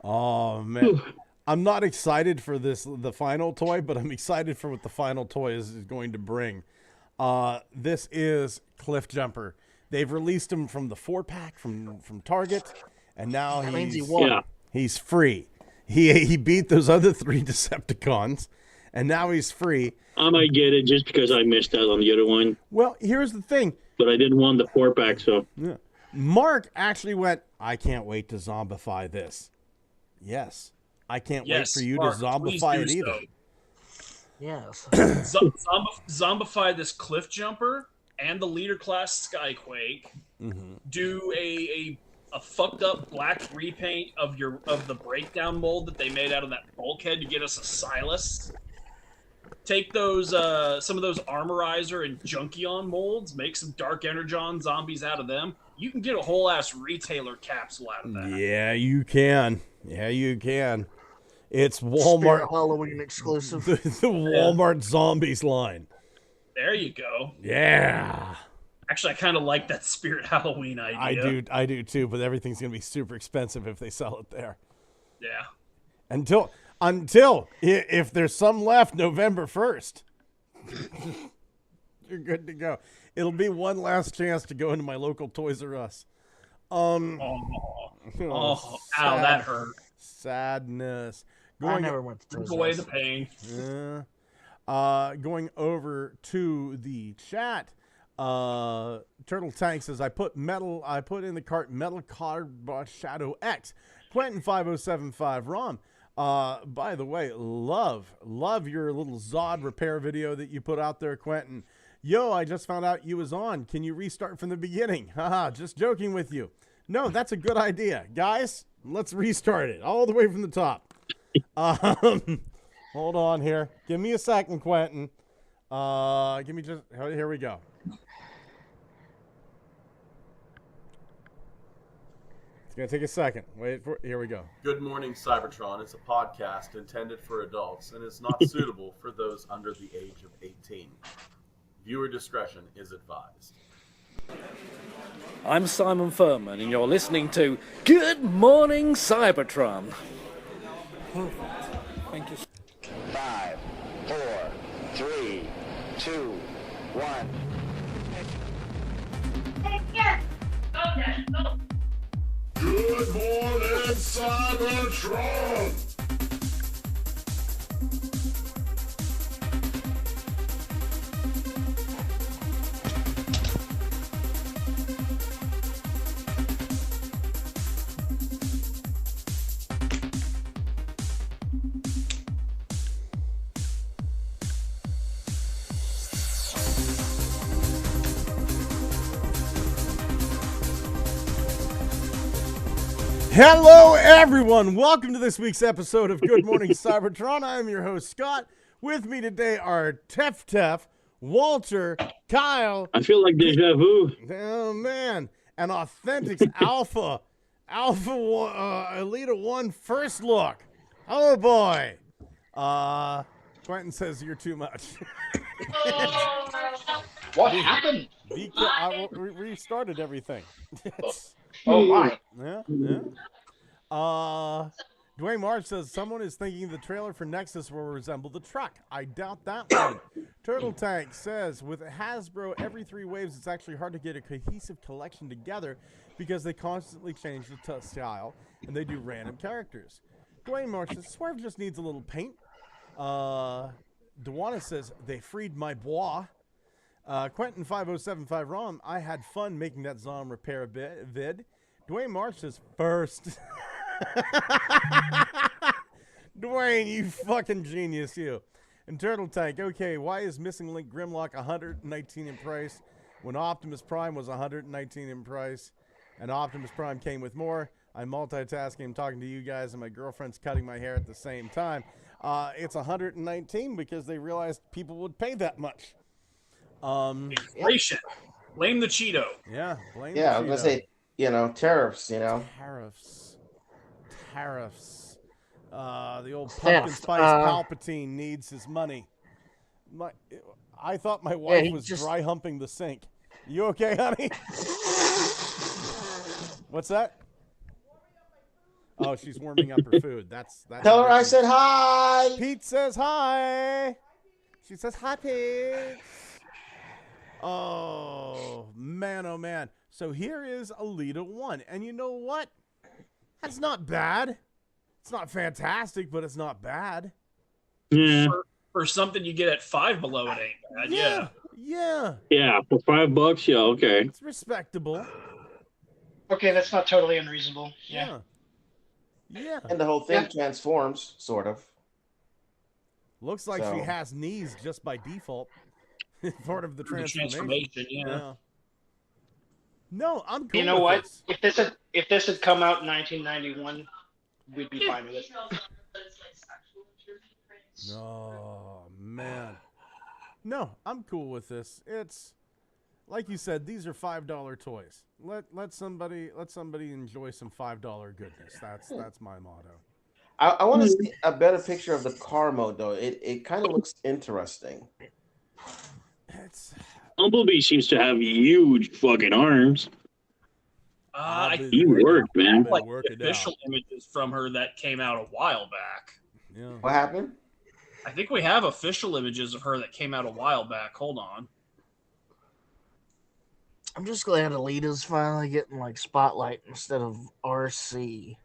Oh man. I'm not excited for the final toy, but I'm excited for what the final toy is going to bring. This is Cliff Jumper. They've released him from the 4-pack from Target, and now he's free. He beat those other 3 Decepticons, and now he's free. I might get it just because I missed out on the other one. Well, here's the thing. But I didn't want the 4-pack, so. Yeah. Mark actually went, I can't wait to zombify this. Yes. I can't wait for you Mark, to zombify it either. So. Yes. Zombify this Cliff Jumper and the Leader Class Skyquake. Mm-hmm. Do a fucked up black repaint of the breakdown mold that they made out of that bulkhead to get us a Silas. Take those some of those Armorizer and Junkion molds, make some Dark Energon zombies out of them. You can get a whole ass retailer capsule out of that. Yeah, you can. Yeah, you can. It's Walmart Spirit Halloween exclusive. The Walmart Zombies line. There you go. Yeah. Actually, I kind of like that Spirit Halloween idea. I do too, but everything's going to be super expensive if they sell it there. Yeah. Until if there's some left November 1st. You're good to go. It'll be one last chance to go into my local Toys R Us. Ow, that hurt. Sadness. I never went to Toys R Us. Away the pain. Going over to the chat. Turtle Tank says I put in the cart Metal Card Shadow X. Quentin 5075 ROM. By the way, love your little Zod repair video that you put out there, Quentin. Yo, I just found out you was on. Can you restart from the beginning? Haha, just joking with you. No, that's a good idea. Guys, let's restart it all the way from the top. Hold on here. Give me a second, Quentin. Here we go. It's going to take a second. Here we go. Good morning, Cybertron. It's a podcast intended for adults and is not suitable for those under the age of 18. Viewer discretion is advised. I'm Simon Furman, and you're listening to Good Morning Cybertron. Perfect. Thank you. 5, 4, 3, 2, 1. Good morning, Cybertron! Hello, everyone. Welcome to this week's episode of Good Morning Cybertron. I am your host, Scott. With me today are Tef, Walter, Kyle. I feel like deja vu. Oh, man. And Authentics Alpha Elite 1 First Look. Oh, boy. Quentin says you're too much. What happened? I restarted everything. Oh my. Yeah. Dwayne March says someone is thinking the trailer for Nexus will resemble the truck. I doubt that one. Turtle Tank says with Hasbro every 3 waves, it's actually hard to get a cohesive collection together because they constantly change the style and they do random characters. Dwayne March says Swerve just needs a little paint. Dewana says they freed my bois. Quentin 5075 ROM, I had fun making that Zom repair vid. Dwayne March says first. Dwayne, you fucking genius, you. And Turtle Tank, okay, why is Missing Link Grimlock 119 in price when Optimus Prime was 119 in price and Optimus Prime came with more? I'm multitasking, I'm talking to you guys, and my girlfriend's cutting my hair at the same time. It's 119 because they realized people would pay that much. Inflation. Blame the Cheeto. Yeah, blame Yeah, I the was Cheeto. gonna say, tariffs. Tariffs. The old pumpkin spice Palpatine needs his money. I thought my wife was dry humping the sink. You okay, honey? What's that? Oh, she's warming up her food. That's Tell her I said hi. Pete says hi. She says hi, Pete. Oh man. So here is Elita 1. And you know what? That's not bad. It's not fantastic, but it's not bad. Yeah. For something you get at Five Below, it ain't bad. Yeah. Yeah. For $5, yeah, okay. It's respectable. Okay, that's not totally unreasonable. Yeah. And the whole thing transforms, sort of. Looks like she has knees just by default. Part of the transformation. Yeah. No, I'm cool. You know what? This. If this had come out in 1991, we'd be fine with it. Oh man. No, I'm cool with this. It's like you said, these are $5 toys. Let somebody enjoy some $5 goodness. That's my motto. I want to see a better picture of the car mode, though. It kind of looks interesting. Bumblebee seems to have huge fucking arms. He worked, man. Like official images from her that came out a while back. Yeah. What happened? I think we have official images of her that came out a while back. Hold on. I'm just glad Alita's finally getting like spotlight instead of RC.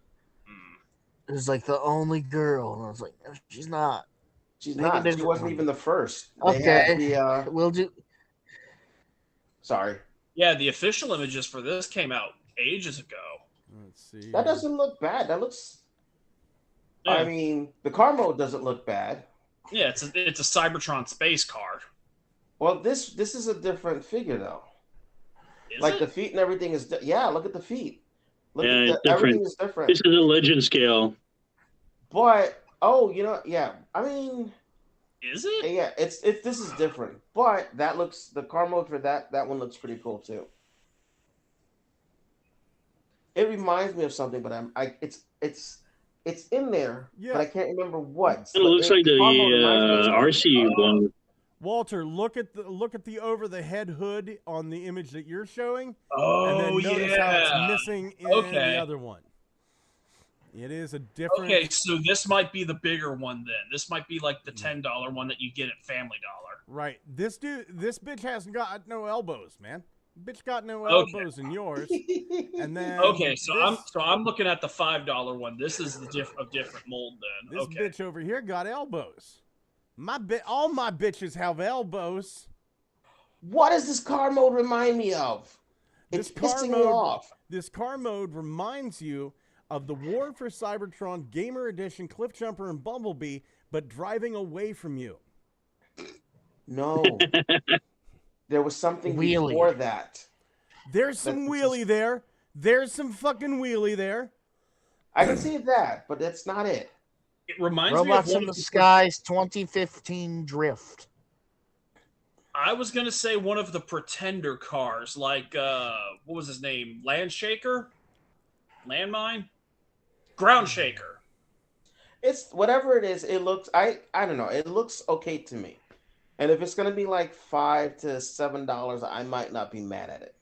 It's like the only girl, and I was like, no, she's not. She's not. She wasn't even the first. Okay, we'll do. Sorry. Yeah, the official images for this came out ages ago. Let's see. That doesn't look bad. That looks. Yeah. I mean, the car mode doesn't look bad. Yeah, it's a Cybertron space car. Well, this is a different figure though. Is like it? the feet and everything is. Yeah, look at the feet. Look Yeah, at it's different. everything is different. This is a legend scale. But yeah. I mean, is it? Yeah, it's this is different. But that looks the car mode for that one looks pretty cool too. It reminds me of something, but it's in there, but I can't remember what. It looks like the RC one. Walter, look at the over the head hood on the image that you're showing. Oh, and then notice how yeah. it's missing in the other one. It is a different. Okay, so this might be the bigger one then. This might be like the $10 one that you get at Family Dollar. Right. This bitch hasn't got no elbows, man. Bitch got no elbows in yours. And then I'm looking at the $5 one. This is a different mold then. This bitch over here got elbows. All my bitches have elbows. What does this car mode remind me of? It's pissing me off. This car mode reminds you of the War for Cybertron Gamer Edition Cliffjumper and Bumblebee, but driving away from you. No. There was something before that. There's some wheelie there. There's some fucking wheelie there. I can see that, but that's not it. It reminds Robots me of in the Skies 2015 Drift. I was gonna say one of the Pretender cars, like what was his name? Landshaker? Landmine? Ground Shaker. It's whatever it is. It looks. I don't know. It looks okay to me. And if it's gonna be like $5 to $7, I might not be mad at it.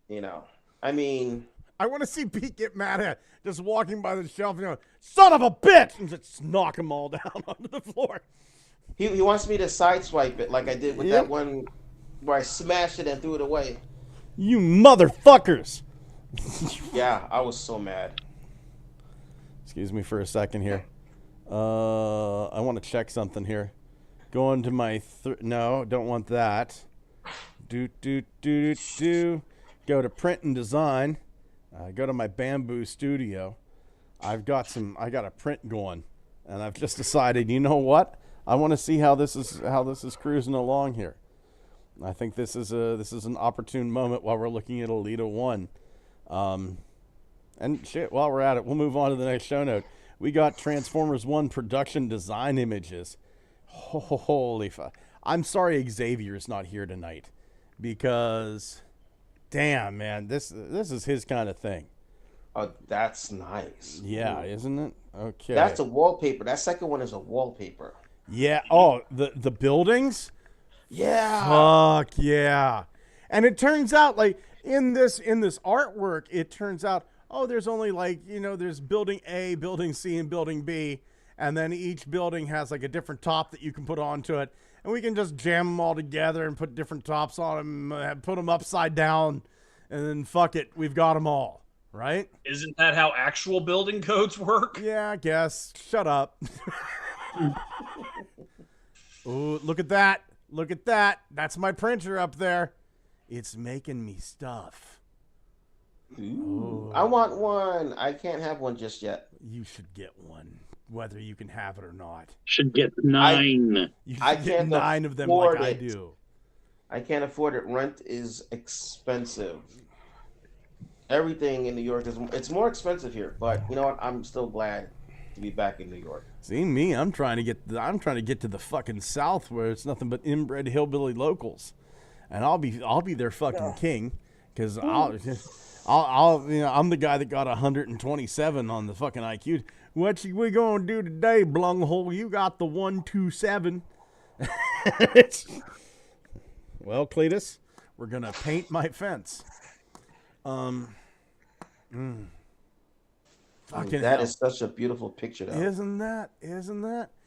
You know, I mean, I want to see Pete get mad at just walking by the shelf and go, son of a bitch, and just knock them all down onto the floor. he wants me to sideswipe it like I did with that one where I smashed it and threw it away. You motherfuckers. Yeah, I was so mad. Excuse me for a second here. I want to check something here. Go into my no, don't want that. Do. Go to print and design. Go to my Bamboo Studio. I got a print going, and I've just decided, you know what? I want to see how this is cruising along here. I think this is an opportune moment while we're looking at Alita 1. And shit, while we're at it, we'll move on to the next show note. We got Transformers 1 production design images. Holy fuck. I'm sorry Xavier's not here tonight, because damn, man, this is his kind of thing. Oh, that's nice. Yeah, isn't it? Okay. That's a wallpaper. That second one is a wallpaper. Yeah. Oh, the buildings? Yeah. Fuck yeah. And it turns out, like, in this artwork, it turns out, there's only, like, there's building A, building C, and building B, and then each building has, like, a different top that you can put onto it, and we can just jam them all together and put different tops on them, put them upside down, and then fuck it, we've got them all, right? Isn't that how actual building codes work? Yeah, I guess. Shut up. Ooh, look at that. Look at that. That's my printer up there. It's making me stuff. Ooh. I want one. I can't have one just yet. You should get one, whether you can have it or not. Should get 9. You should I get can't 9 of them like I it. do. I can't afford it. Rent is expensive. Everything in New York it's more expensive here, but you know what? I'm still glad to be back in New York. See me, I'm trying to get to the fucking South where it's nothing but inbred hillbilly locals, and I'll be their fucking king, because I'm the guy that got 127 on the fucking IQ. What we gonna do today, Blunghole? You got the 127. Well, Cletus, we're gonna paint my fence. Fucking that hell. is such a beautiful picture, though. Isn't that?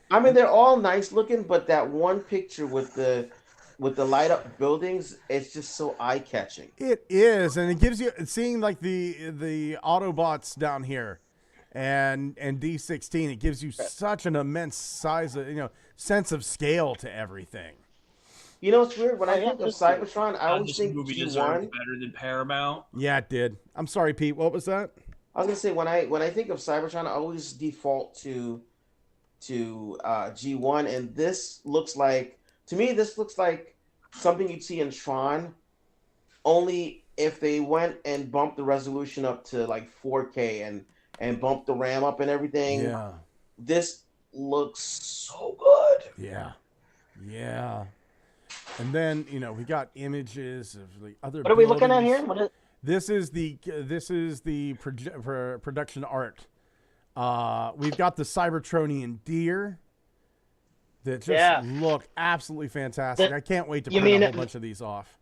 I mean, they're all nice looking, but that one picture with the light up buildings, it's just so eye catching. It is, and it gives you seeing like the Autobots down here, and D16. It gives you such an immense sense of scale to everything. You know, it's weird. When I think of Cybertron, I always think movie G1 deserved better than Paramount. Yeah, it did. I'm sorry, Pete. What was that? I was gonna say when I think of Cybertron, I always default to G1, and this looks like something you'd see in Tron, only if they went and bumped the resolution up to like 4K and bumped the RAM up and everything. Yeah. This looks so good. Yeah. And then we got images of the other. What are we looking at here? This is the production art. We've got the Cybertronian deer that just look absolutely fantastic. I can't wait to print a whole bunch of these off.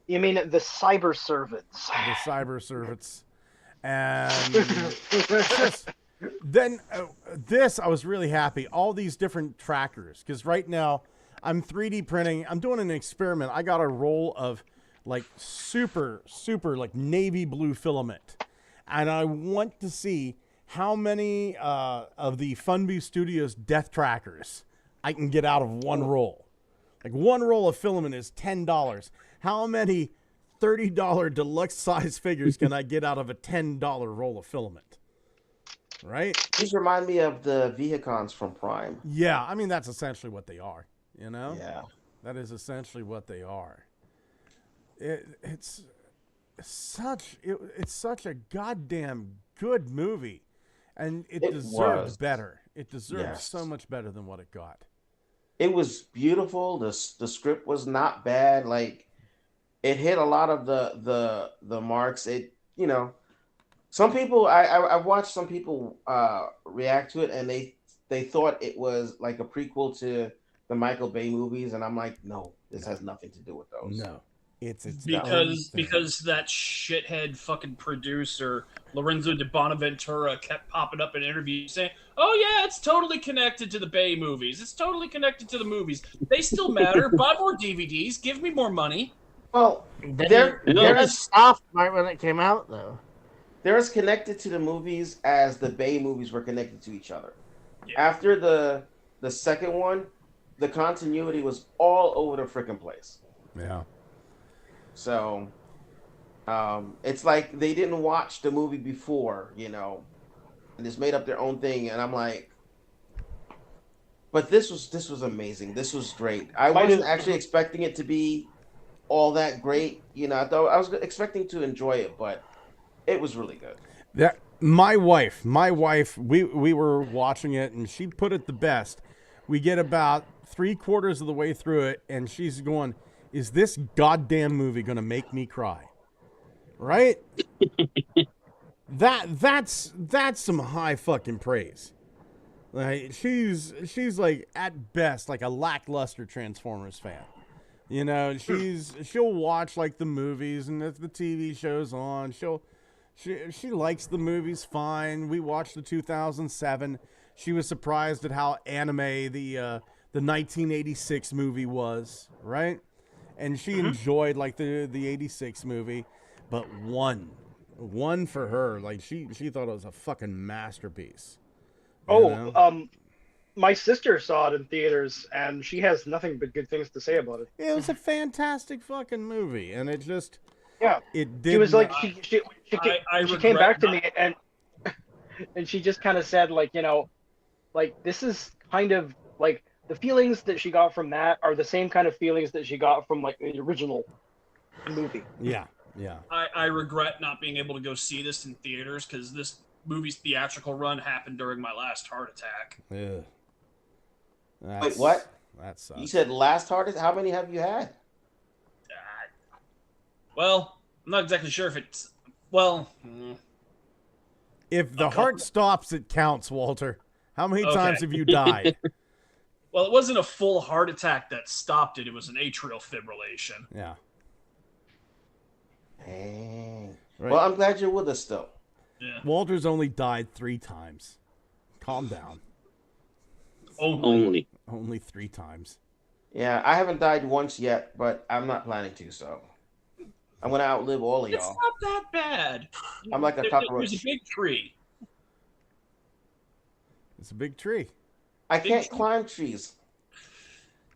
You mean the cyber servants? The cyber servants. And then this, I was really happy. All these different trackers, because right now I'm 3D printing. I'm doing an experiment. I got a roll of like super like navy blue filament, and I want to see how many of the Funby Studios death trackers I can get out of one roll. Like one roll of filament is $10. How many $30 deluxe size figures can I get out of a $10 roll of filament? Right? These remind me of the Vehicons from Prime. Yeah, I mean that's essentially what they are. Yeah. That is essentially what they are. It's it's such a goddamn good movie, and it It deserved was. better. It deserved Yes. so much better than what it got. It was beautiful. The script was not bad. Like it hit a lot of the marks. It some people I've watched some people react to it, and they thought it was like a prequel to the Michael Bay movies, and I'm like, no, this has nothing to do with those. No, it's because that shithead fucking producer Lorenzo de Bonaventura kept popping up in interviews saying, "Oh yeah, it's totally connected to the Bay movies. It's totally connected to the movies. They still matter. Buy more DVDs. Give me more money." Well, They're soft right when it came out, though. They're as connected to the movies as the Bay movies were connected to each other. Yeah. After the second one, the continuity was all over the freaking place. Yeah. So, it's like they didn't watch the movie before, and just made up their own thing. And I'm like, but this was amazing. This was great. I wasn't actually expecting it to be all that great. I thought I was expecting to enjoy it, but it was really good. That my wife, we were watching it, and she put it the best. We get about 3/4 of the way through it, and she's going, "Is this goddamn movie going to make me cry?" Right? That's some high fucking praise. Like she's like at best like a lackluster Transformers fan. She'll watch like the movies, and if the TV show's on, she likes the movies fine. We watched the 2007. She was surprised at how anime the 1986 movie was, right? And she enjoyed like the 86 movie, but one for her, like she thought it was a fucking masterpiece. My sister saw it in theaters, and she has nothing but good things to say about it. It was a fantastic fucking movie, and it just it did. She was like she came back to me and she just kind of said like this is kind of like the feelings that she got from that are the same kind of feelings that she got from like the original movie. Yeah. I regret not being able to go see this in theaters because this movie's theatrical run happened during my last heart attack. Yeah. Wait, what? That sucks. You said last hardest. How many have you had? Well, I'm not exactly sure if it's if the heart stops, it counts, Walter. How many times have you died? Well, it wasn't a full heart attack that stopped it. It was an atrial fibrillation. Yeah. Dang. Right. Well, I'm glad you're with us still. Yeah. Walter's only died 3 times. Calm down. Only 3 times. Yeah, I haven't died once yet, but I'm not planning to, so I'm gonna outlive all of It's y'all. not that bad. I'm like a cockroach. There's a big tree. It's a big tree. I can't climb trees.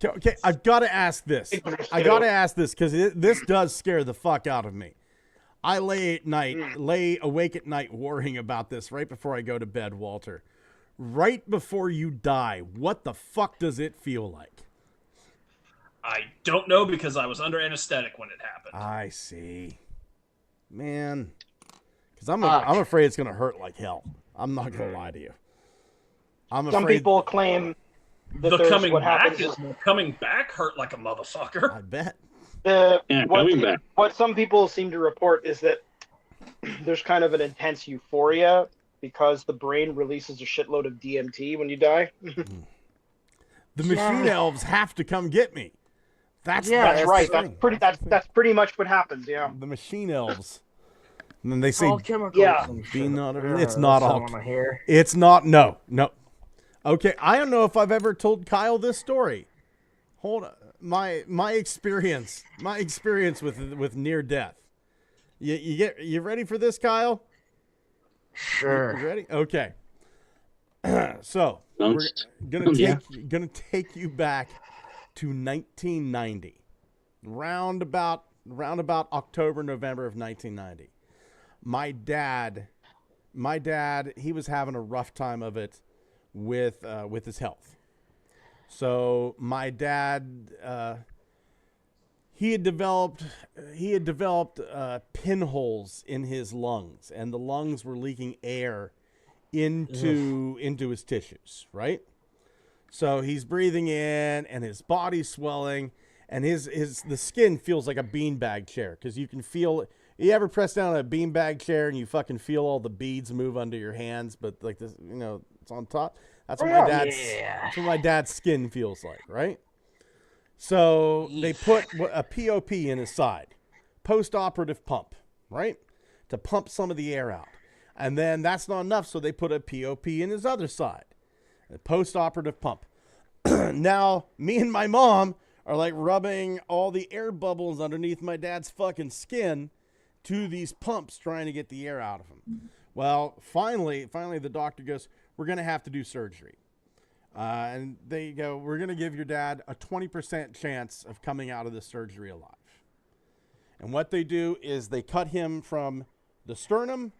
Okay, I've got to ask this. Because this does scare the fuck out of me. I lay awake at night worrying about this right before I go to bed, Walter. Right before you die, what the fuck does it feel like? I don't know because I was under anesthetic when it happened. I see. Man. Because I'm afraid it's going to hurt like hell. I'm not going to lie to you. Some people claim that the coming back hurt like a motherfucker. I bet. Coming back. What some people seem to report is that there's kind of an intense euphoria because the brain releases a shitload of DMT when you die. The machine elves have to come get me. That's right. That's pretty much what happens. Yeah. The machine elves. And then they say, be not. It's not all. It's not. No. Okay, I don't know if I've ever told Kyle this story. Hold on. My experience with near death. You ready for this, Kyle? Sure. You ready? Okay. So we're gonna take you back to 1990, round about October, November of 1990. My dad, he was having a rough time of it with his health. So my dad, he had developed pinholes in his lungs, and the lungs were leaking air into his tissues, right? So he's breathing in, and his body's swelling, and the skin feels like a beanbag chair, because you can feel. You ever press down a beanbag chair and you fucking feel all the beads move under your hands, but like this, it's on top. That's what my dad's skin feels like, right? So they put a POP in his side, post-operative pump, right, to pump some of the air out. And then that's not enough, so they put a POP in his other side, a post-operative pump. Now, me and my mom are like rubbing all the air bubbles underneath my dad's fucking skin to these pumps, trying to get the air out of him. Well, finally, the doctor goes, we're going to have to do surgery. And they go, we're going to give your dad a 20% chance of coming out of the surgery alive. And what they do is they cut him from the sternum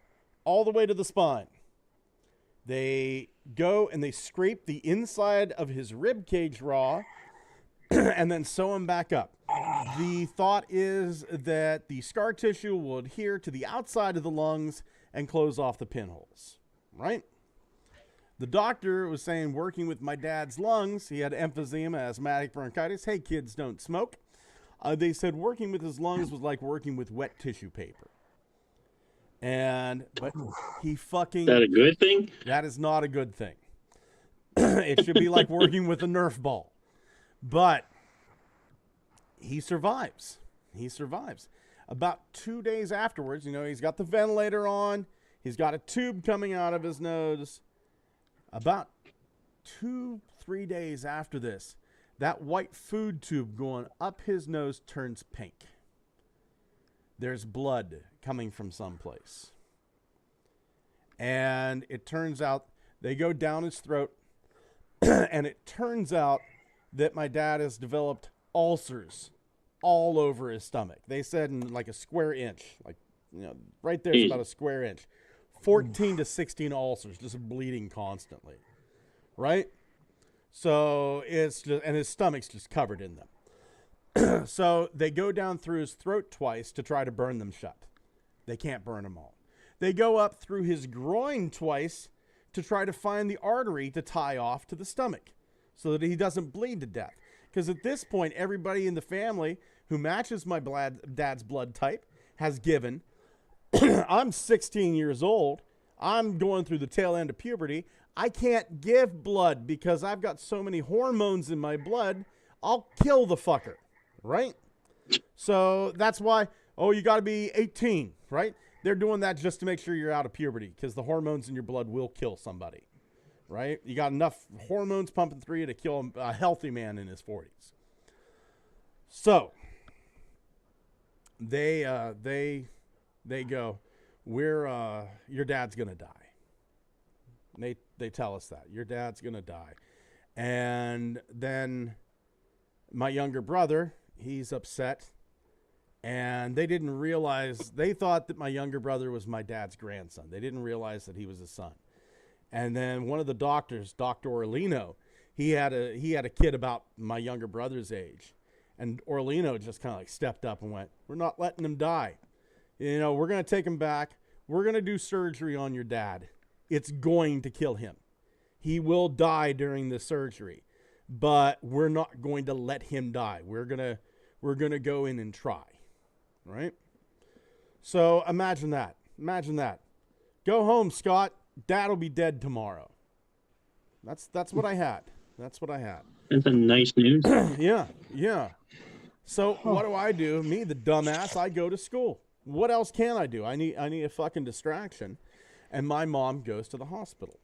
all the way to the spine. They go and they scrape the inside of his rib cage raw and then sew him back up. The thought is that the scar tissue will adhere to the outside of the lungs and close off the pinholes, right? The doctor was saying, working with my dad's lungs, he had emphysema, asthmatic bronchitis. Hey, kids, don't smoke. They said working with his lungs was like working with wet tissue paper. But he fucking... Is that a good thing? That is not a good thing. It should be like working with a Nerf ball. But he survives. He survives. About 2 days afterwards, he's got the ventilator on. He's got a tube coming out of his nose. About 2-3 days after this, that white food tube going up his nose turns pink. There's blood coming from someplace. And it turns out they go down his throat, and it turns out that my dad has developed ulcers all over his stomach. They said in like a square inch, right there is about a square inch. 14 to 16 ulcers, just bleeding constantly, right? So and his stomach's just covered in them. So they go down through his throat twice to try to burn them shut. They can't burn them all. They go up through his groin twice to try to find the artery to tie off to the stomach so that he doesn't bleed to death. Because at this point, everybody in the family who matches my dad's blood type has given. I'm 16 years old. I'm going through the tail end of puberty. I can't give blood because I've got so many hormones in my blood. I'll kill the fucker, right? So that's why, you got to be 18, right? They're doing that just to make sure you're out of puberty because the hormones in your blood will kill somebody, right? You got enough hormones pumping through you to kill a healthy man in his 40s. So they go, your dad's going to die. They tell us that. Your dad's going to die. And then my younger brother, he's upset. And they didn't realize, they thought that my younger brother was my dad's grandson. They didn't realize that he was his son. And then one of the doctors, Dr. Orlino, he had a kid about my younger brother's age. And Orlino just kind of like stepped up and went, we're not letting him die. We're going to take him back. We're going to do surgery on your dad. It's going to kill him. He will die during the surgery, but we're not going to let him die. We're going to go in and try, right? So imagine that. Imagine that. Go home, Scott. Dad'll be dead tomorrow. That's what I had. That's what I had. That's a nice news. Yeah. So what do? Me, the dumbass, I go to school. What else can I do? I need a fucking distraction. And my mom goes to the hospital.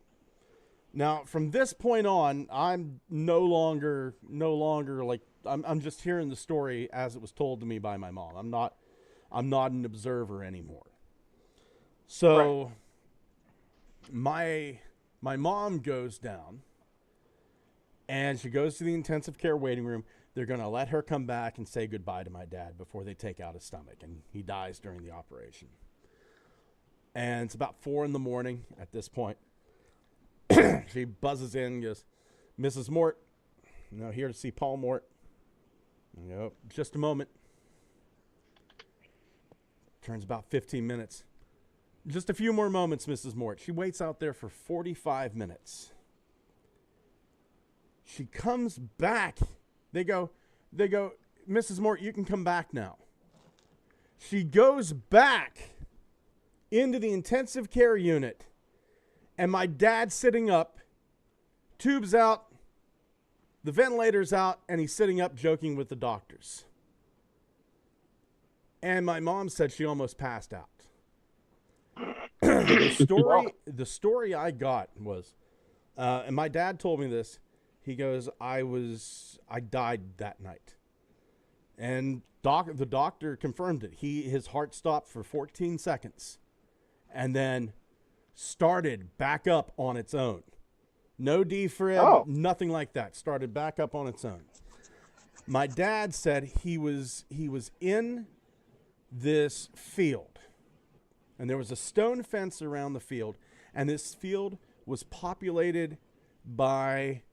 Now, from this point on, I'm no longer like I'm just hearing the story as it was told to me by my mom. I'm not an observer anymore. So my mom goes down and she goes to the intensive care waiting room. They're going to let her come back and say goodbye to my dad before they take out his stomach, and he dies during the operation. And it's about 4 a.m. at this point. She buzzes in and goes, Mrs. Mort, here to see Paul Mort. Just a moment. turns about 15 minutes. Just a few more moments, Mrs. Mort. She waits out there for 45 minutes. She comes back. They go, Mrs. Mort, you can come back now. She goes back into the intensive care unit, and my dad's sitting up, tubes out, the ventilator's out, and he's sitting up joking with the doctors. And my mom said she almost passed out. The story I got was, and my dad told me this, he goes, I died that night. And the doctor confirmed it. His heart stopped for 14 seconds and then started back up on its own. No defib, nothing like that. Started back up on its own. My dad said he was in this field, and there was a stone fence around the field, and this field was populated by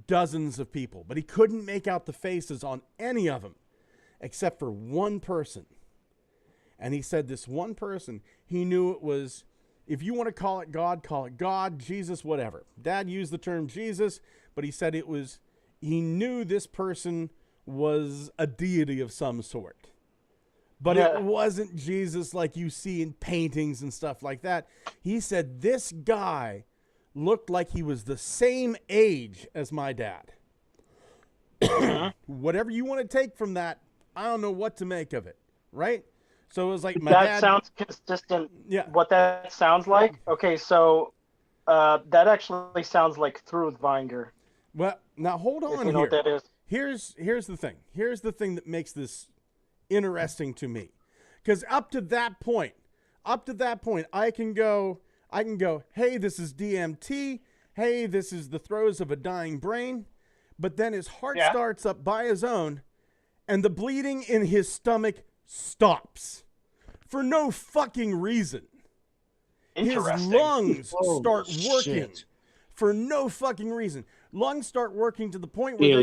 dozens of people, but he couldn't make out the faces on any of them except for one person. And he said this one person, he knew it was, if you want to call it God, Jesus, whatever. Dad used the term Jesus, but he said he knew this person was a deity of some sort. But it wasn't Jesus like you see in paintings and stuff like that. He said this guy looked like he was the same age as my dad. Whatever you want to take from that, I don't know what to make of it, right? So it was like my dad... That sounds consistent. Yeah. What that sounds like? Okay, so that actually sounds like Through-Vinger. Well, now hold on you know here. what that is. Here's the thing. Here's the thing that makes this interesting to me. Because up to that point, I can go, hey, this is DMT. Hey, this is the throes of a dying brain. But then his heart starts up by his own, and the bleeding in his stomach stops for no fucking reason. His lungs start working for no fucking reason. Lungs start working to the point where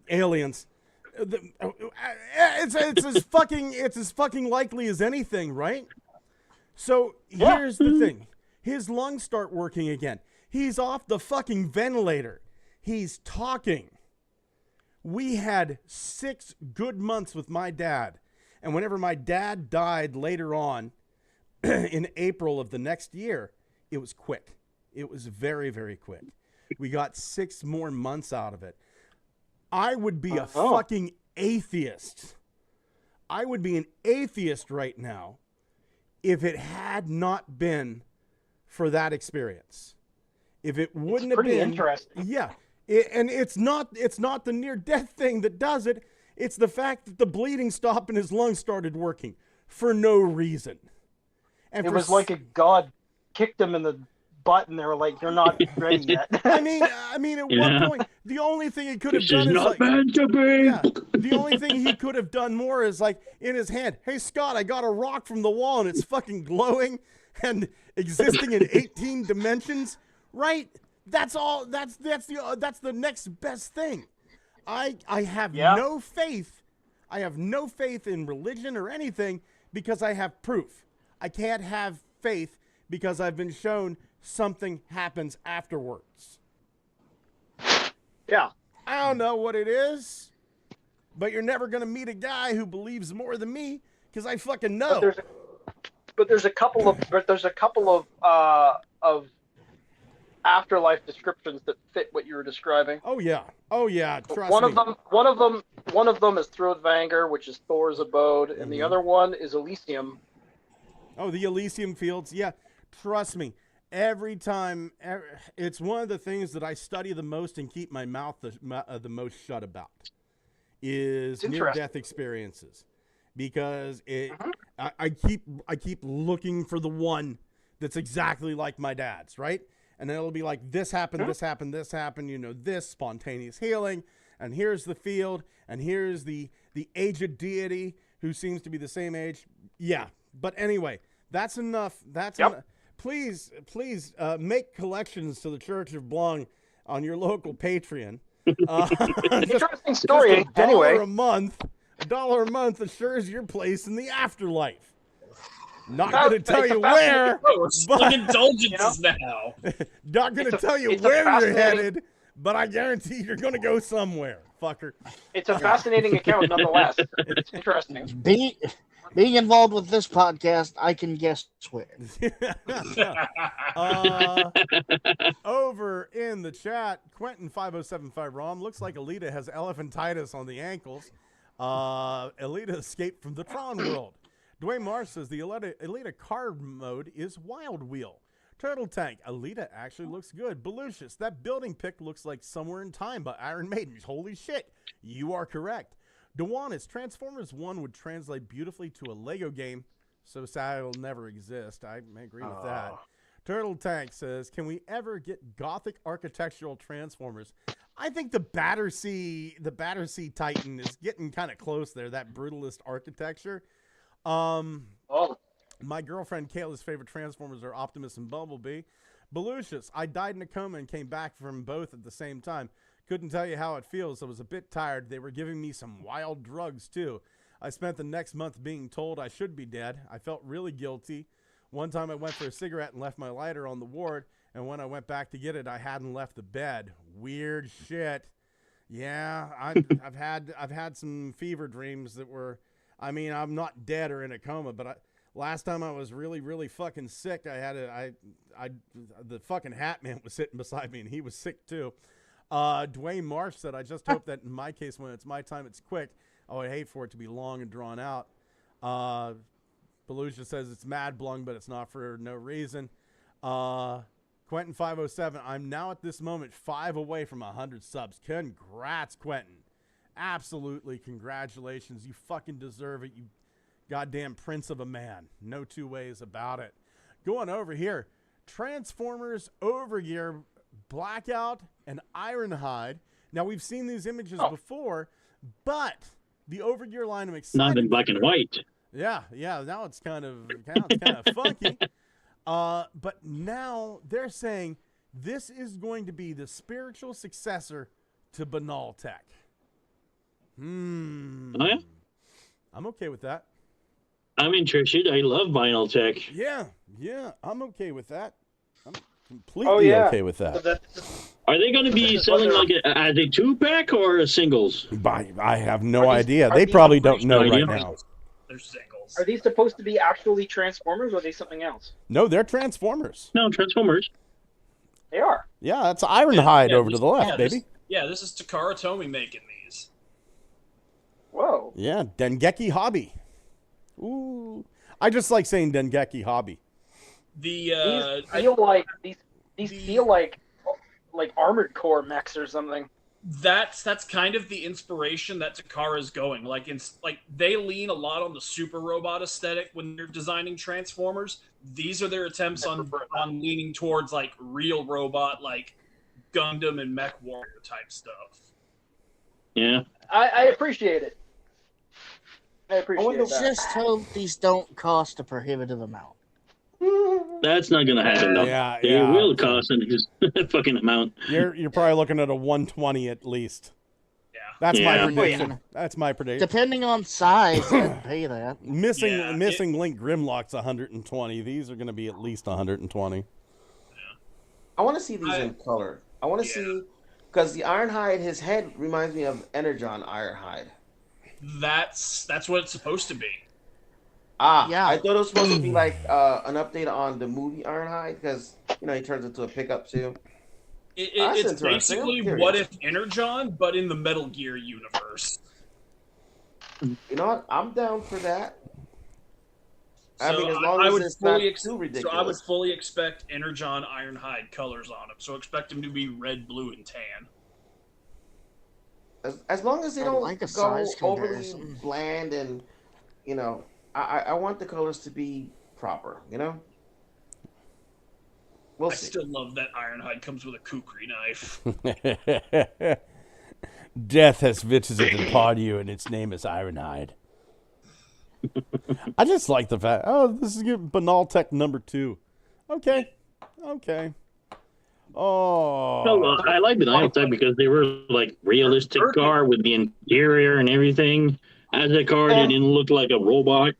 aliens. It's as fucking likely as anything, right? So here's the thing. His lungs start working again. He's off the fucking ventilator. He's talking. We had 6 good months with my dad. And whenever my dad died later on in April of the next year, it was quick. It was very, very quick. We got 6 more months out of it. I would be a fucking atheist. I would be an atheist right now if it had not been for that experience. If it wouldn't have been... Pretty interesting. Yeah. And it's not the near-death thing that does it. It's the fact that the bleeding stopped and his lungs started working for no reason. And it was like a god kicked him in the butt, and they were like, "You're not ready yet." I mean, at one point, the only thing he could have done is like, the only thing he could have done more is like in his hand, "Hey Scott, I got a rock from the wall, and it's fucking glowing and existing in 18 dimensions." Right? That's all. That's the next best thing. I have no faith. I have no faith in religion or anything because I have proof. I can't have faith because I've been shown something happens afterwards. Yeah. I don't know what it is, but you're never going to meet a guy who believes more than me because I fucking know. But there's a couple of afterlife descriptions that fit what you were describing. Oh yeah. Trust one me. of them is Through-Vinger, which is Thor's abode, and the other one is Elysium. Oh, the Elysium fields. Yeah, trust me. Every time, it's one of the things that I study the most and keep my mouth the most shut about is near-death experiences, because I keep looking for the one that's exactly like my dad's, right? And then it'll be like, this happened, this happened, this happened, this spontaneous healing, and here's the field, and here's the aged deity who seems to be the same age. Yeah, but anyway, that's enough. That's enough. Please make collections to the Church of Blong on your local Patreon. Interesting story. Anyway, $1 a month assures your place in the afterlife. Not going to tell you where. Gross. But, Like indulgences now. not going to tell you it's a where you're fascinating- headed, but I guarantee you're going to go somewhere, fucker. It's a fascinating account nonetheless. It's interesting. Being involved with this podcast, I can guess where. Over in the chat, Quentin5075 Rom looks like Alita has elephantitis on the ankles. Alita escaped from the Tron world. Dwayne Marsh says the Alita car mode is Wild Wheel. Turtle Tank, Alita actually looks good. Belucius, that building pic looks like Somewhere in Time by Iron Maiden. Holy shit, you are correct. Dewanis, Transformers 1 would translate beautifully to a Lego game. So sad it'll never exist. I agree with that. Turtle Tank says, can we ever get gothic architectural Transformers? I think the Battersea Titan is getting kind of close there, that brutalist architecture. My girlfriend Kayla's favorite Transformers are Optimus and Bumblebee. Belucius, I died in a coma and came back from both at the same time. Couldn't tell you how it feels. I was a bit tired. They were giving me some wild drugs, too. I spent the next month being told I should be dead. I felt really guilty. One time I went for a cigarette and left my lighter on the ward, and when I went back to get it, I hadn't left the bed. Weird shit. Yeah, I've had some fever dreams that were, I mean, I'm not dead or in a coma, but last time I was really, really fucking sick, the fucking Hat Man was sitting beside me, and he was sick, too. Dwayne Marsh said, I just hope that in my case, when it's my time, it's quick. I would hate for it to be long and drawn out. Belusia says it's mad blung, but it's not for no reason. Quentin507, I'm now at this moment 5 away from 100 subs. Congrats, Quentin. Absolutely, congratulations. You fucking deserve it, you goddamn prince of a man. No two ways about it. Going over here, Transformers Overgear, Blackout, and Ironhide. Now, we've seen these images before, but the Overgear line I'm excited Not in black and white. Yeah, now it's kind of funky. But now they're saying this is going to be the spiritual successor to Banal Tech. Oh, yeah? I'm okay with that. I'm interested. I love Vinyl Tech. Yeah, I'm okay with that. I'm completely okay with that. Are they going to be selling like as a 2-pack or a singles? I have no idea. They probably don't know right now. They're singles. Are these supposed to be actually Transformers, or are they something else? No, they're Transformers. No, Transformers. They are. Yeah, that's Ironhide over to the left, this, baby. This is Takara Tomy making these. Whoa. Yeah, Dengeki Hobby. Ooh, I just like saying Dengeki Hobby. These feel like Armored Core mechs or something. That's kind of the inspiration that Takara's going. Like they lean a lot on the super robot aesthetic when they're designing Transformers. These are their attempts on leaning towards like real robot, like Gundam and Mech Warrior type stuff. Yeah, I appreciate it. I appreciate that. Just hope these don't cost a prohibitive amount. that's not going to happen though. Yeah, It will cost a fucking amount. You're probably looking at a 120 at least. Yeah, that's my Yeah. prediction. Yeah. That's my prediction. Depending on size, I'd pay that. Missing Link Grimlock's 120. These are going to be at least 120. I want to see these in color. I want to see, because the Ironhide, his head reminds me of Energon Ironhide. that's what it's supposed to be. Yeah. I thought it was supposed to be like an update on the movie Ironhide, because he turns into a pickup too. It's basically What If Energon, but in the Metal Gear universe. You know what? I'm down for that. So I mean, as long as it's not too ridiculous. So I would fully expect Energon Ironhide colors on him. So expect him to be red, blue, and tan. As long as they I don't like a go size overly comparison. bland and, I want the colors to be proper, We'll I see. still love that Ironhide comes with a kukri knife. Death has visited upon you, and its name is Ironhide. I just like the fact. Oh, this is good. Banal Tech number 2. Okay. Oh. No, I like the Vinyl Tech because they were like realistic car with the interior and everything. As a car, it didn't look like a robot.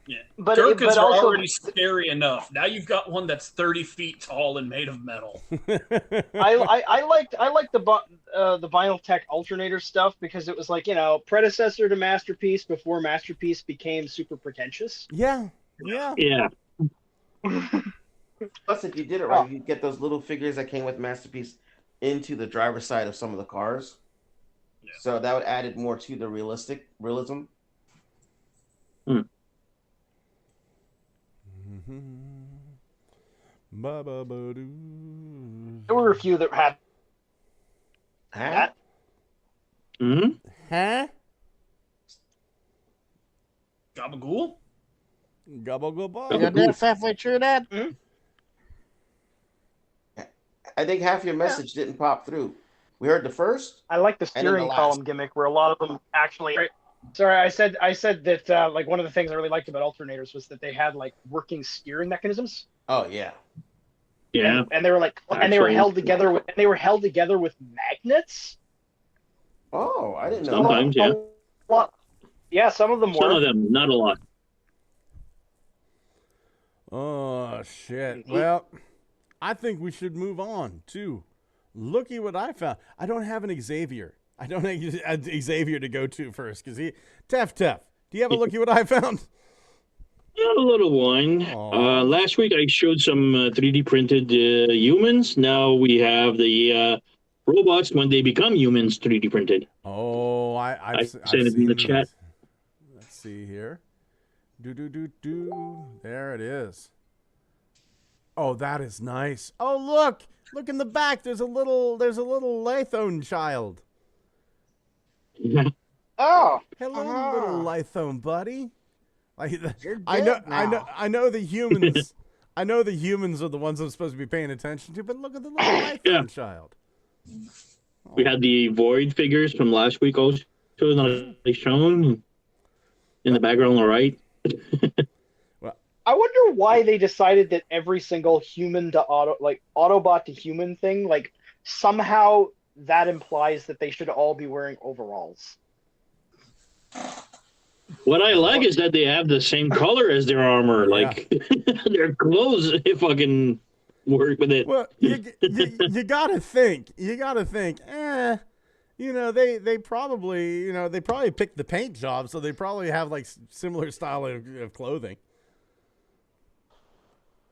Yeah. But Gurkhas are also, already scary enough. Now you've got one that's 30 feet tall and made of metal. I liked the Vinyl Tech alternator stuff because it was like, predecessor to Masterpiece before Masterpiece became super pretentious. Yeah. Yeah. Plus, if you did it right, you get those little figures that came with Masterpiece into the driver's side of some of the cars. Yeah. So that would add it more to the realism. Hmm. There were a few that had that. Hmm? Huh? Gabagool? Gobble You gobble. got that halfway through that? I think half your message didn't pop through. We heard the first. I like the And then the steering last. column gimmick where a lot of them actually. Sorry, I said that like one of the things I really liked about alternators was that they had like working steering mechanisms. Oh yeah. Yeah. And they were like, and they were held together with magnets. Oh, I didn't know. Sometimes, yeah. Yeah, some of them were. Some of them, not a lot. Oh, shit. Well, I think we should move on to looky what I found. I don't have an Xavier. I don't have Xavier to go to first because Tef, do you have a looky what I found? A little one. Last week I showed some 3D printed humans. Now we have the robots when they become humans 3D printed. Oh, I've sent it in the chat. Let's see here. There it is. Oh, that is nice. Oh, look in the back. There's a little Lithone child. Oh, Hello, little Lithone buddy. You're I dead know now. the humans. I know the humans are the ones I'm supposed to be paying attention to, but look at the little Lithone child. We had the Void figures from last week also shown in the background on the right. I wonder why they decided that every single human to Autobot to human thing, like somehow that implies that they should all be wearing overalls. What I like is that they have the same color as their armor. Yeah. Like their clothes, if I can work with it. Well, you gotta think. They probably picked the paint job, so they probably have like similar style of clothing.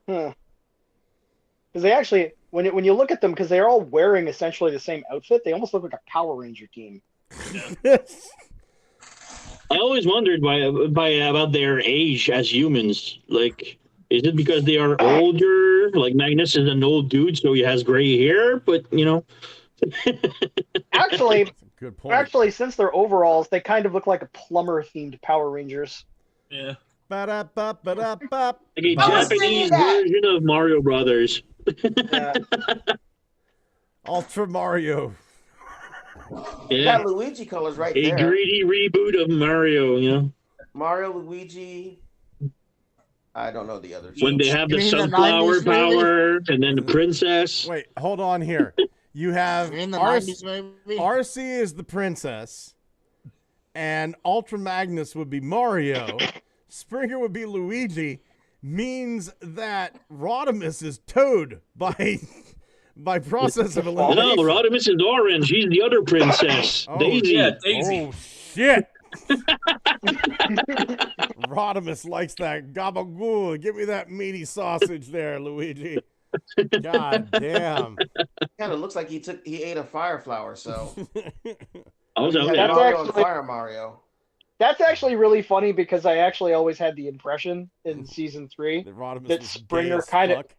Because they actually, when you look at them, because they're all wearing essentially the same outfit, they almost look like a Power Ranger team. I always wondered about their age as humans. Like, is it because they are older? Like Magnus is an old dude, so he has gray hair. But Actually, good point. Actually, since they're overalls, they kind of look like a plumber-themed Power Rangers. Yeah. Ba-da-ba-ba-da-ba. like a Japanese version of Mario Brothers. Yeah. Ultra Mario. Yeah, Got Luigi colors right a there. greedy reboot of Mario. Mario, Luigi. I don't know the others. When they have the You mean the sunflower 90s movie? power and then the princess. Wait, hold on here. You have In the RC 90s movie? RC is the princess, and Ultra Magnus would be Mario. Springer would be Luigi. Means that Rodimus is Toad by process of elimination. No, Rodimus is orange. He's the other princess, Oh, Daisy. Yeah, Daisy. Oh shit! Rodimus likes that gabagool. Give me that meaty sausage there, Luigi. God damn. Kind of looks like he ate a fire flower. So Also, yeah, yeah. That's Mario and actually- Fire Mario. That's actually really funny because I actually always had the impression in season 3 That Rodimus that was Springer gay as kind of fuck.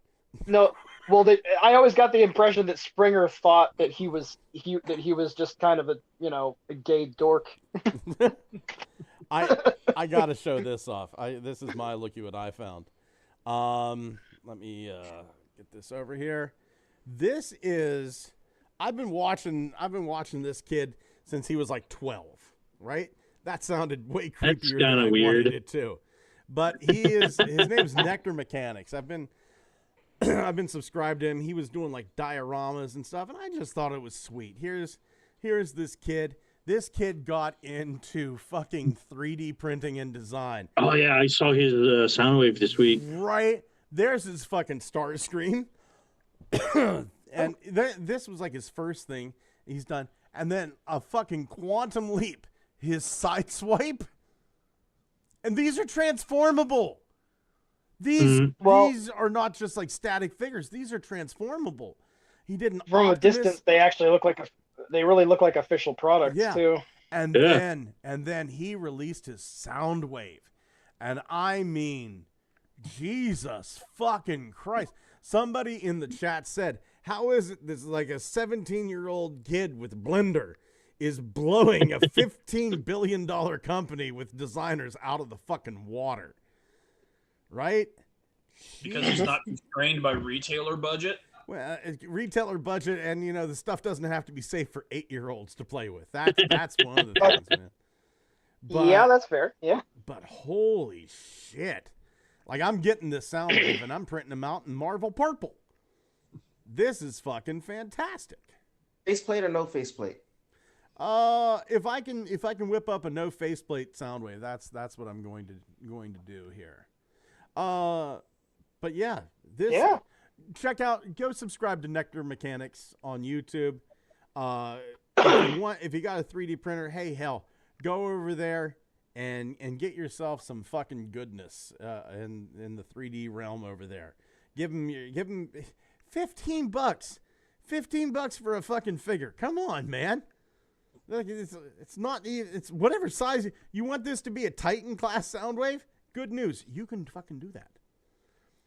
no. Well, I always got the impression that Springer thought that he was just kind of a gay dork. I gotta show this off. This is my looky what I found. Let me get this over here. This is I've been watching this kid since he was like 12, right? That sounded way creepier That's than kinda I weird. wanted it to. But his name's Nectar Mechanics. I've been subscribed to him. He was doing like dioramas and stuff, and I just thought it was sweet. Here's this kid. This kid got into fucking 3D printing and design. Oh yeah, I saw his Soundwave this week. Right? There's his fucking star screen. And this was like his first thing he's done. And then a fucking quantum leap. His side swipe. And these are transformable. These are not just like static figures. These are transformable. He did an From Optimus. a distance, they actually look like they really look like official products too. And then he released his Soundwave. And I mean, Jesus fucking Christ. Somebody in the chat said, how is it this like a 17-year-old kid with Blender is blowing a $15 billion company with designers out of the fucking water? Right? Because it's not constrained by retailer budget. Well, retailer budget, and you know the stuff doesn't have to be safe for 8-year-olds to play with. That's one of the things, man. But, yeah, that's fair. Yeah. But holy shit! Like I'm getting this Soundwave and I'm printing them out in Marvel Purple. This is fucking fantastic. Faceplate or no faceplate? If I can whip up a no faceplate Soundwave, that's what I'm going to do here. But yeah, this. Yeah. Go subscribe to Nectar Mechanics on YouTube. If you got a 3D printer, hey, hell, go over there and get yourself some fucking goodness in the 3D realm over there. Give them $15. $15 for a fucking figure. Come on, man. Like it's not even, it's whatever size you want this to be, a Titan class Soundwave. Good news, you can fucking do that.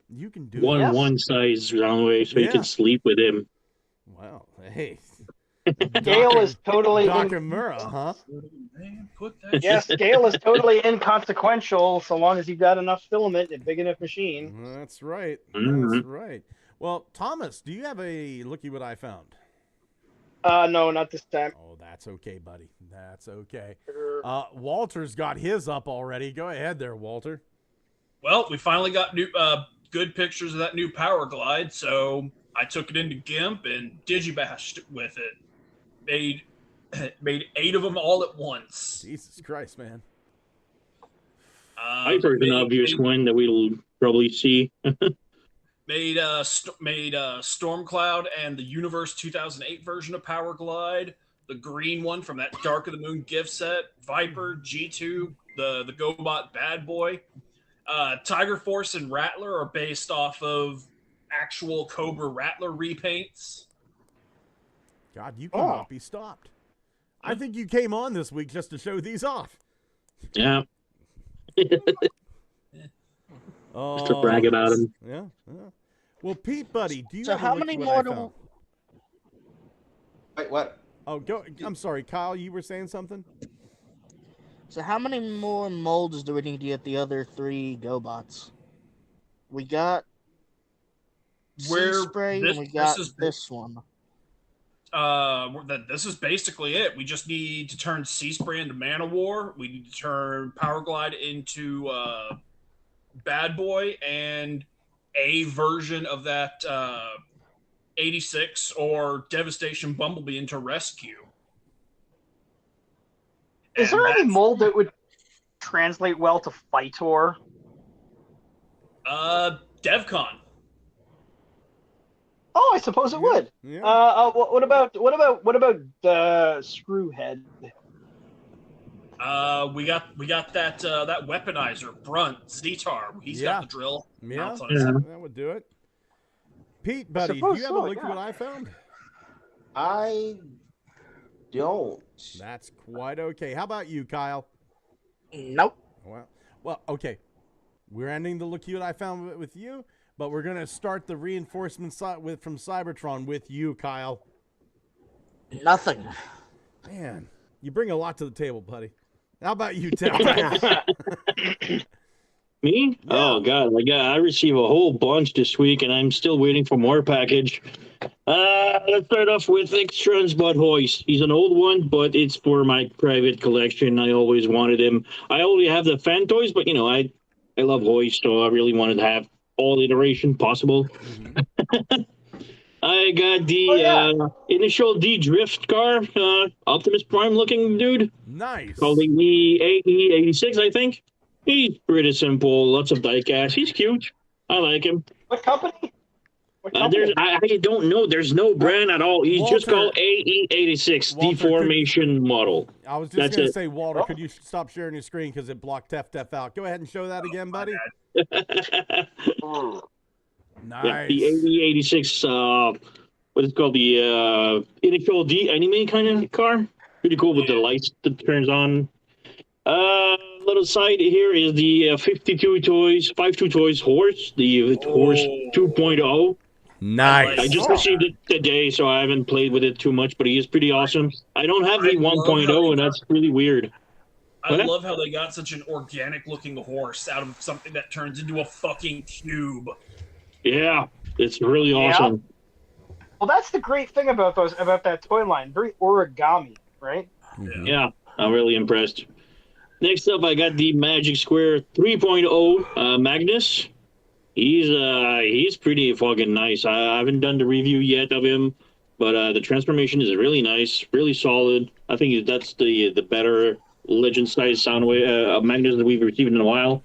You can do one size Soundwave, so you can sleep with him. Wow, hey. Scale is totally Nakamura, huh? Yes, scale is totally inconsequential so long as you've got enough filament and a big enough machine. That's right. Mm-hmm. That's right. Well, Thomas, do you have a looky what I found? No, not this time. Oh, that's okay, buddy. That's okay. Walter's got his up already. Go ahead there, Walter. Well, we finally got new good pictures of that new Power Glide, so I took it into GIMP and digibashed with it. Made 8 of them all at once. Jesus Christ, man. I've heard an obvious one that we'll probably see. Made Stormcloud and the Universe 2008 version of Power Glide, the green one from that Dark of the Moon gift set, Viper, G2, the GoBot Bad Boy. Tiger Force and Rattler are based off of actual Cobra Rattler repaints. God, you cannot be stopped. I think you came on this week just to show these off. Yeah. Oh, just to brag about him. Yeah. Well, Pete, buddy, do you So have how a look many what I more found? Wait, what? Oh, go. I'm sorry, Kyle. You were saying something. So how many more molds do we need to get the other 3 GoBots? We got Spray and we got this one. This is basically it. We just need to turn Sea Spray into Man of War. We need to turn Power Glide into Bad Boy, and a version of that 86 or Devastation Bumblebee into Rescue. Is there any mold that would translate well to Fightor? DevCon. Oh, I suppose it would. Yeah. What about the Screwhead? We got that weaponizer, Brunt, Zetar. He's got the drill. Yeah, on his head. that would do it. Pete, buddy, do you have a look at what I found? I don't. That's quite okay. How about you, Kyle? Nope. Well, okay. We're ending the look what I found with you, but we're gonna start the reinforcement from Cybertron with you, Kyle. Nothing. Man, you bring a lot to the table, buddy. How about you, Ted? Me? Yeah. Oh God! I received a whole bunch this week, and I'm still waiting for more package. Let's start off with Extron's Bud Hoist. He's an old one, but it's for my private collection. I always wanted him. I only have the fan toys, but I love Hoist, so I really wanted to have all the iteration possible. I got the initial D drift car, Optimus Prime looking dude. Nice. Called the E86, I think. He's pretty simple, lots of diecast. He's cute. I like him. What company? I don't know. There's no brand at all. He's just Walter- called AE86, Walter, deformation model. I was just That's going to it. say, Walter, could you stop sharing your screen because it blocked F out? Go ahead and show that again, buddy. Nice. Yeah, the AE86, what is it called? The initial D anime kind of car. Pretty cool with the lights that turns on. Little side here is the 52 Toys horse, the horse 2.0. Nice. I just received it today, so I haven't played with it too much, but he is pretty awesome. I don't have the 1.0, and that's really weird. I love how they got such an organic-looking horse out of something that turns into a fucking cube. Yeah, it's really awesome. Well, that's the great thing about that toy line. Very origami, right? Yeah, I'm really impressed. Next up, I got the Magic Square 3.0 Magnus. He's pretty fucking nice. I haven't done the review yet of him, but the transformation is really nice, really solid. I think that's the better legend-sized Soundwave Magnus that we've received in a while.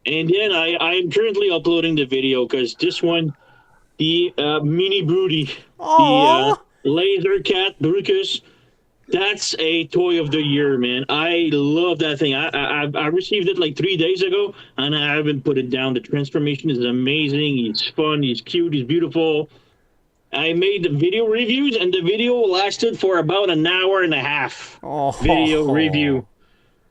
And then I'm currently uploading the video because this one, the Mini Broody, the Laser Cat Brucus, that's a toy of the year, man. I love that thing. I received it like 3 days ago, and I haven't put it down. The transformation is amazing. He's fun. He's cute. He's beautiful. I made the video reviews, and the video lasted for about an hour and a half. Video review.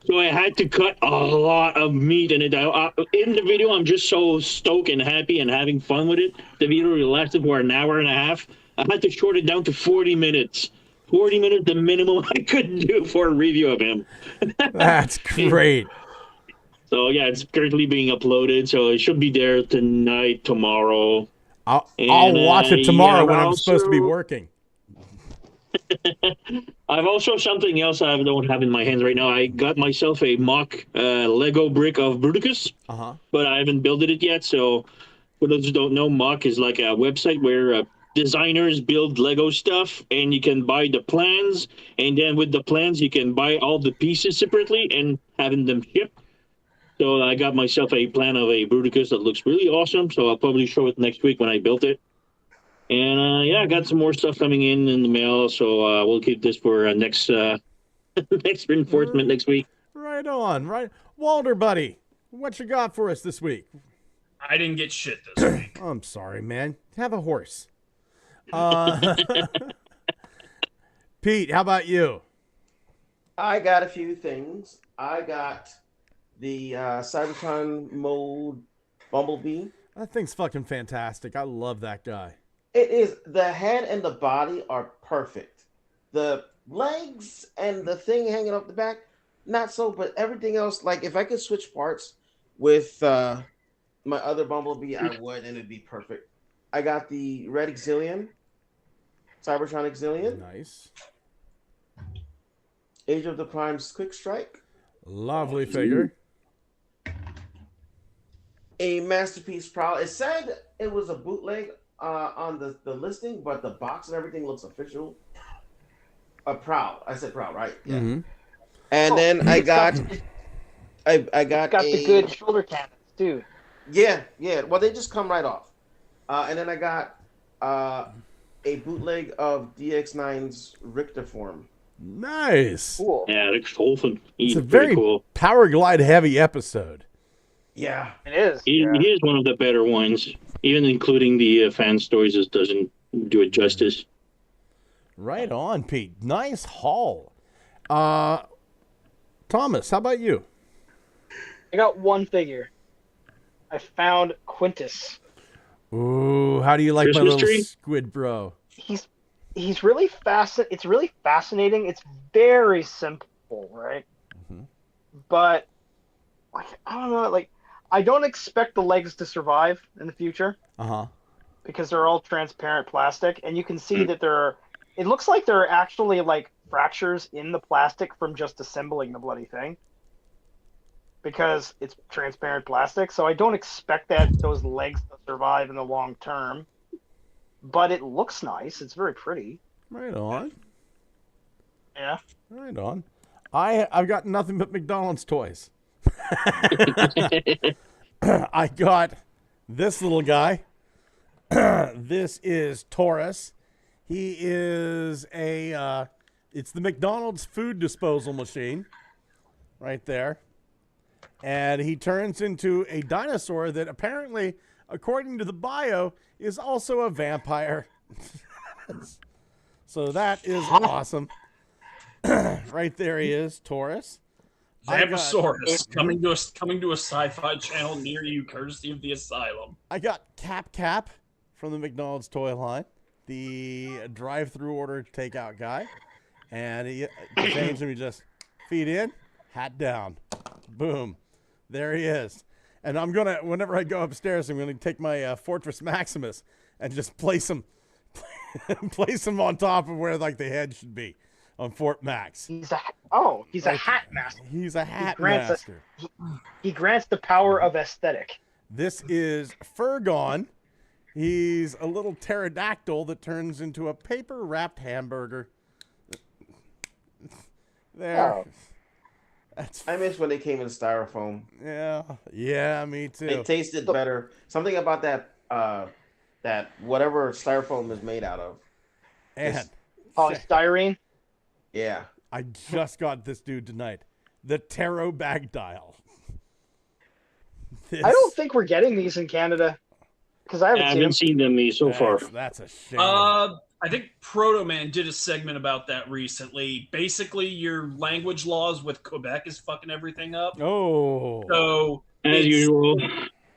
So I had to cut a lot of meat in it. In the video, I'm just so stoked and happy and having fun with it. The video lasted for an hour and a half. I had to short it down to 40 minutes. 40 minutes, the minimum I could do for a review of him. That's great. So, yeah, it's currently being uploaded, so it should be there tonight, tomorrow. I'll watch it tomorrow when I'm supposed to be working. I've also something else I don't have in my hands right now. I got myself a mock Lego brick of Bruticus, but I haven't built it yet. So, for those who don't know, mock is like a website where designers build Lego stuff, and you can buy the plans, and then with the plans, you can buy all the pieces separately and having them shipped. So I got myself a plan of a Bruticus that looks really awesome, so I'll probably show it next week when I built it. And yeah, I got some more stuff coming in the mail, so we'll keep this for next next reinforcement next week. Right on, right. Walter, buddy, what you got for us this week? I didn't get shit this week. I'm sorry, man. Have a horse. Pete, how about you? I got a few things. I got the Cybertron mode Bumblebee. That thing's fucking fantastic. I love that guy. It is. The head and the body are perfect. The legs and the thing hanging up the back, not so, but everything else, like if I could switch parts with my other Bumblebee, I would, and it'd be perfect. I got the Red Exilion, Cybertron Exilion. Nice. Age of the Prime's Quick Strike. Lovely figure. A Masterpiece Prowl. It said it was a bootleg on the listing, but the box and everything looks official. Prowl. I said Prowl, right? Yeah. Mm-hmm. And then I got the good shoulder cannons too. Yeah. Well, they just come right off. And then I got a bootleg of DX9's Richter form. Nice. Cool. Yeah, it's awesome. It's a very cool. Power Glide heavy episode. Yeah, it is. He is one of the better ones, even including the fan stories. Just doesn't do it justice. Right on, Pete. Nice haul. Thomas, how about you? I got one figure. I found Quintus. Ooh, how do you like Christmas my little tree? squid bro? He's really It's really fascinating. It's very simple, right? Mm-hmm. But like, I don't know. Like, I don't expect the legs to survive in the future because they're all transparent plastic, and you can see that it looks like there are actually like fractures in the plastic from just assembling the bloody thing because it's transparent plastic. So I don't expect those legs to survive in the long term. but it looks nice. It's very pretty. Right on. Yeah. Right on. I've got nothing but McDonald's toys. I got this little guy. This is Taurus. He is it's the McDonald's food disposal machine right there. And he turns into a dinosaur that apparently, according to the bio, is also a vampire. So that is awesome. Right there he is, Taurus. Vamposaurus coming to a sci-fi channel near you, courtesy of the Asylum. I got Cap from the McDonald's toy line, the drive-through order takeout guy, and he changed him. He just feet in, hat down, boom, there he is. And I'm gonna, whenever I go upstairs, I'm gonna take my Fortress Maximus and just place him on top of where like the head should be. On Fort Max. He's a hat master. He's a hat master. He grants the power of aesthetic. This is Furgon. He's a little pterodactyl that turns into a paper-wrapped hamburger. There. Oh. I miss when they came in styrofoam. Yeah, me too. It tasted better. Something about that whatever styrofoam is made out of. And polystyrene. Yeah. I just got this dude tonight. The pterodactyl. I don't think we're getting these in Canada because I haven't seen them so far. That's a shame. I think Proto Man did a segment about that recently. Basically, your language laws with Quebec is fucking everything up. Oh. So as usual,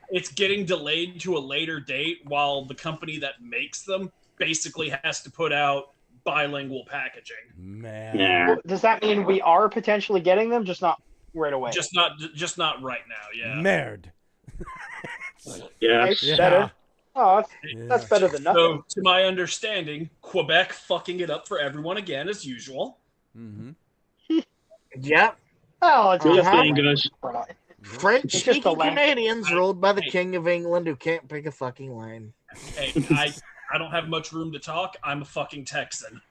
it's getting delayed to a later date while the company that makes them basically has to put out bilingual packaging. Man. Well, does that mean we are potentially getting them, just not right away? Just not right now. Yeah. Merd. Yeah. Better. Oh, that's better than nothing. So, to my understanding, Quebec fucking it up for everyone again as usual. Mm-hmm. Yep. Oh, it's just guys. French-speaking Canadians ruled by the King of England who can't pick a fucking lane. Hey, I don't have much room to talk. I'm a fucking Texan.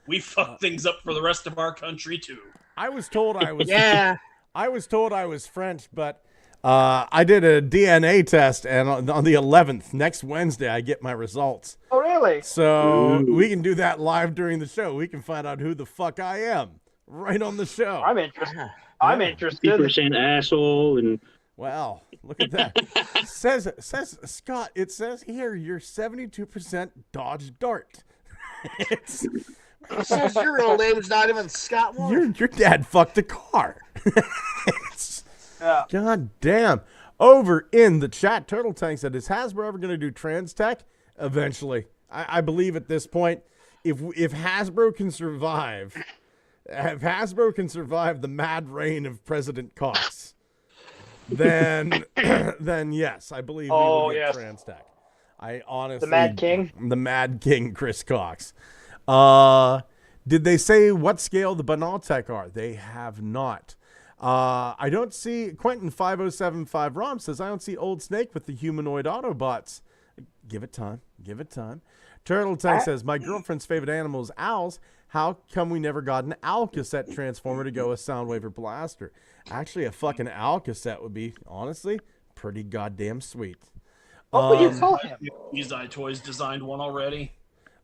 We fuck things up for the rest of our country too. I was told I was I was told I was French, but I did a DNA test, and on the 11th, next Wednesday, I get my results. Oh, really? So we can do that live during the show. We can find out who the fuck I am right on the show. I'm interested. I'm interested. 50% asshole and. Wow, look at that. says Scott, it says here you're 72% Dodge Dart. It says your real name's not even Scott Moore. Your dad fucked a car. Yeah. God damn. Over in the chat, Turtle Tank said, is Hasbro ever going to do trans tech? Eventually. I believe at this point, if Hasbro can survive, the mad reign of President Cox, then yes, I believe we will get trans tech. I honestly, the Mad King, Chris Cox. Did they say what scale the Banal Tech are? They have not. I don't see Quentin 5075 Rom says I don't see Old Snake with the humanoid Autobots. Give it time. Turtle Tank says my girlfriend's favorite animal is owls. How come we never got an owl cassette transformer to go with Soundwave or Blaster? Actually, a fucking owl cassette would be, honestly, pretty goddamn sweet. What would you call him? These iToys designed one already.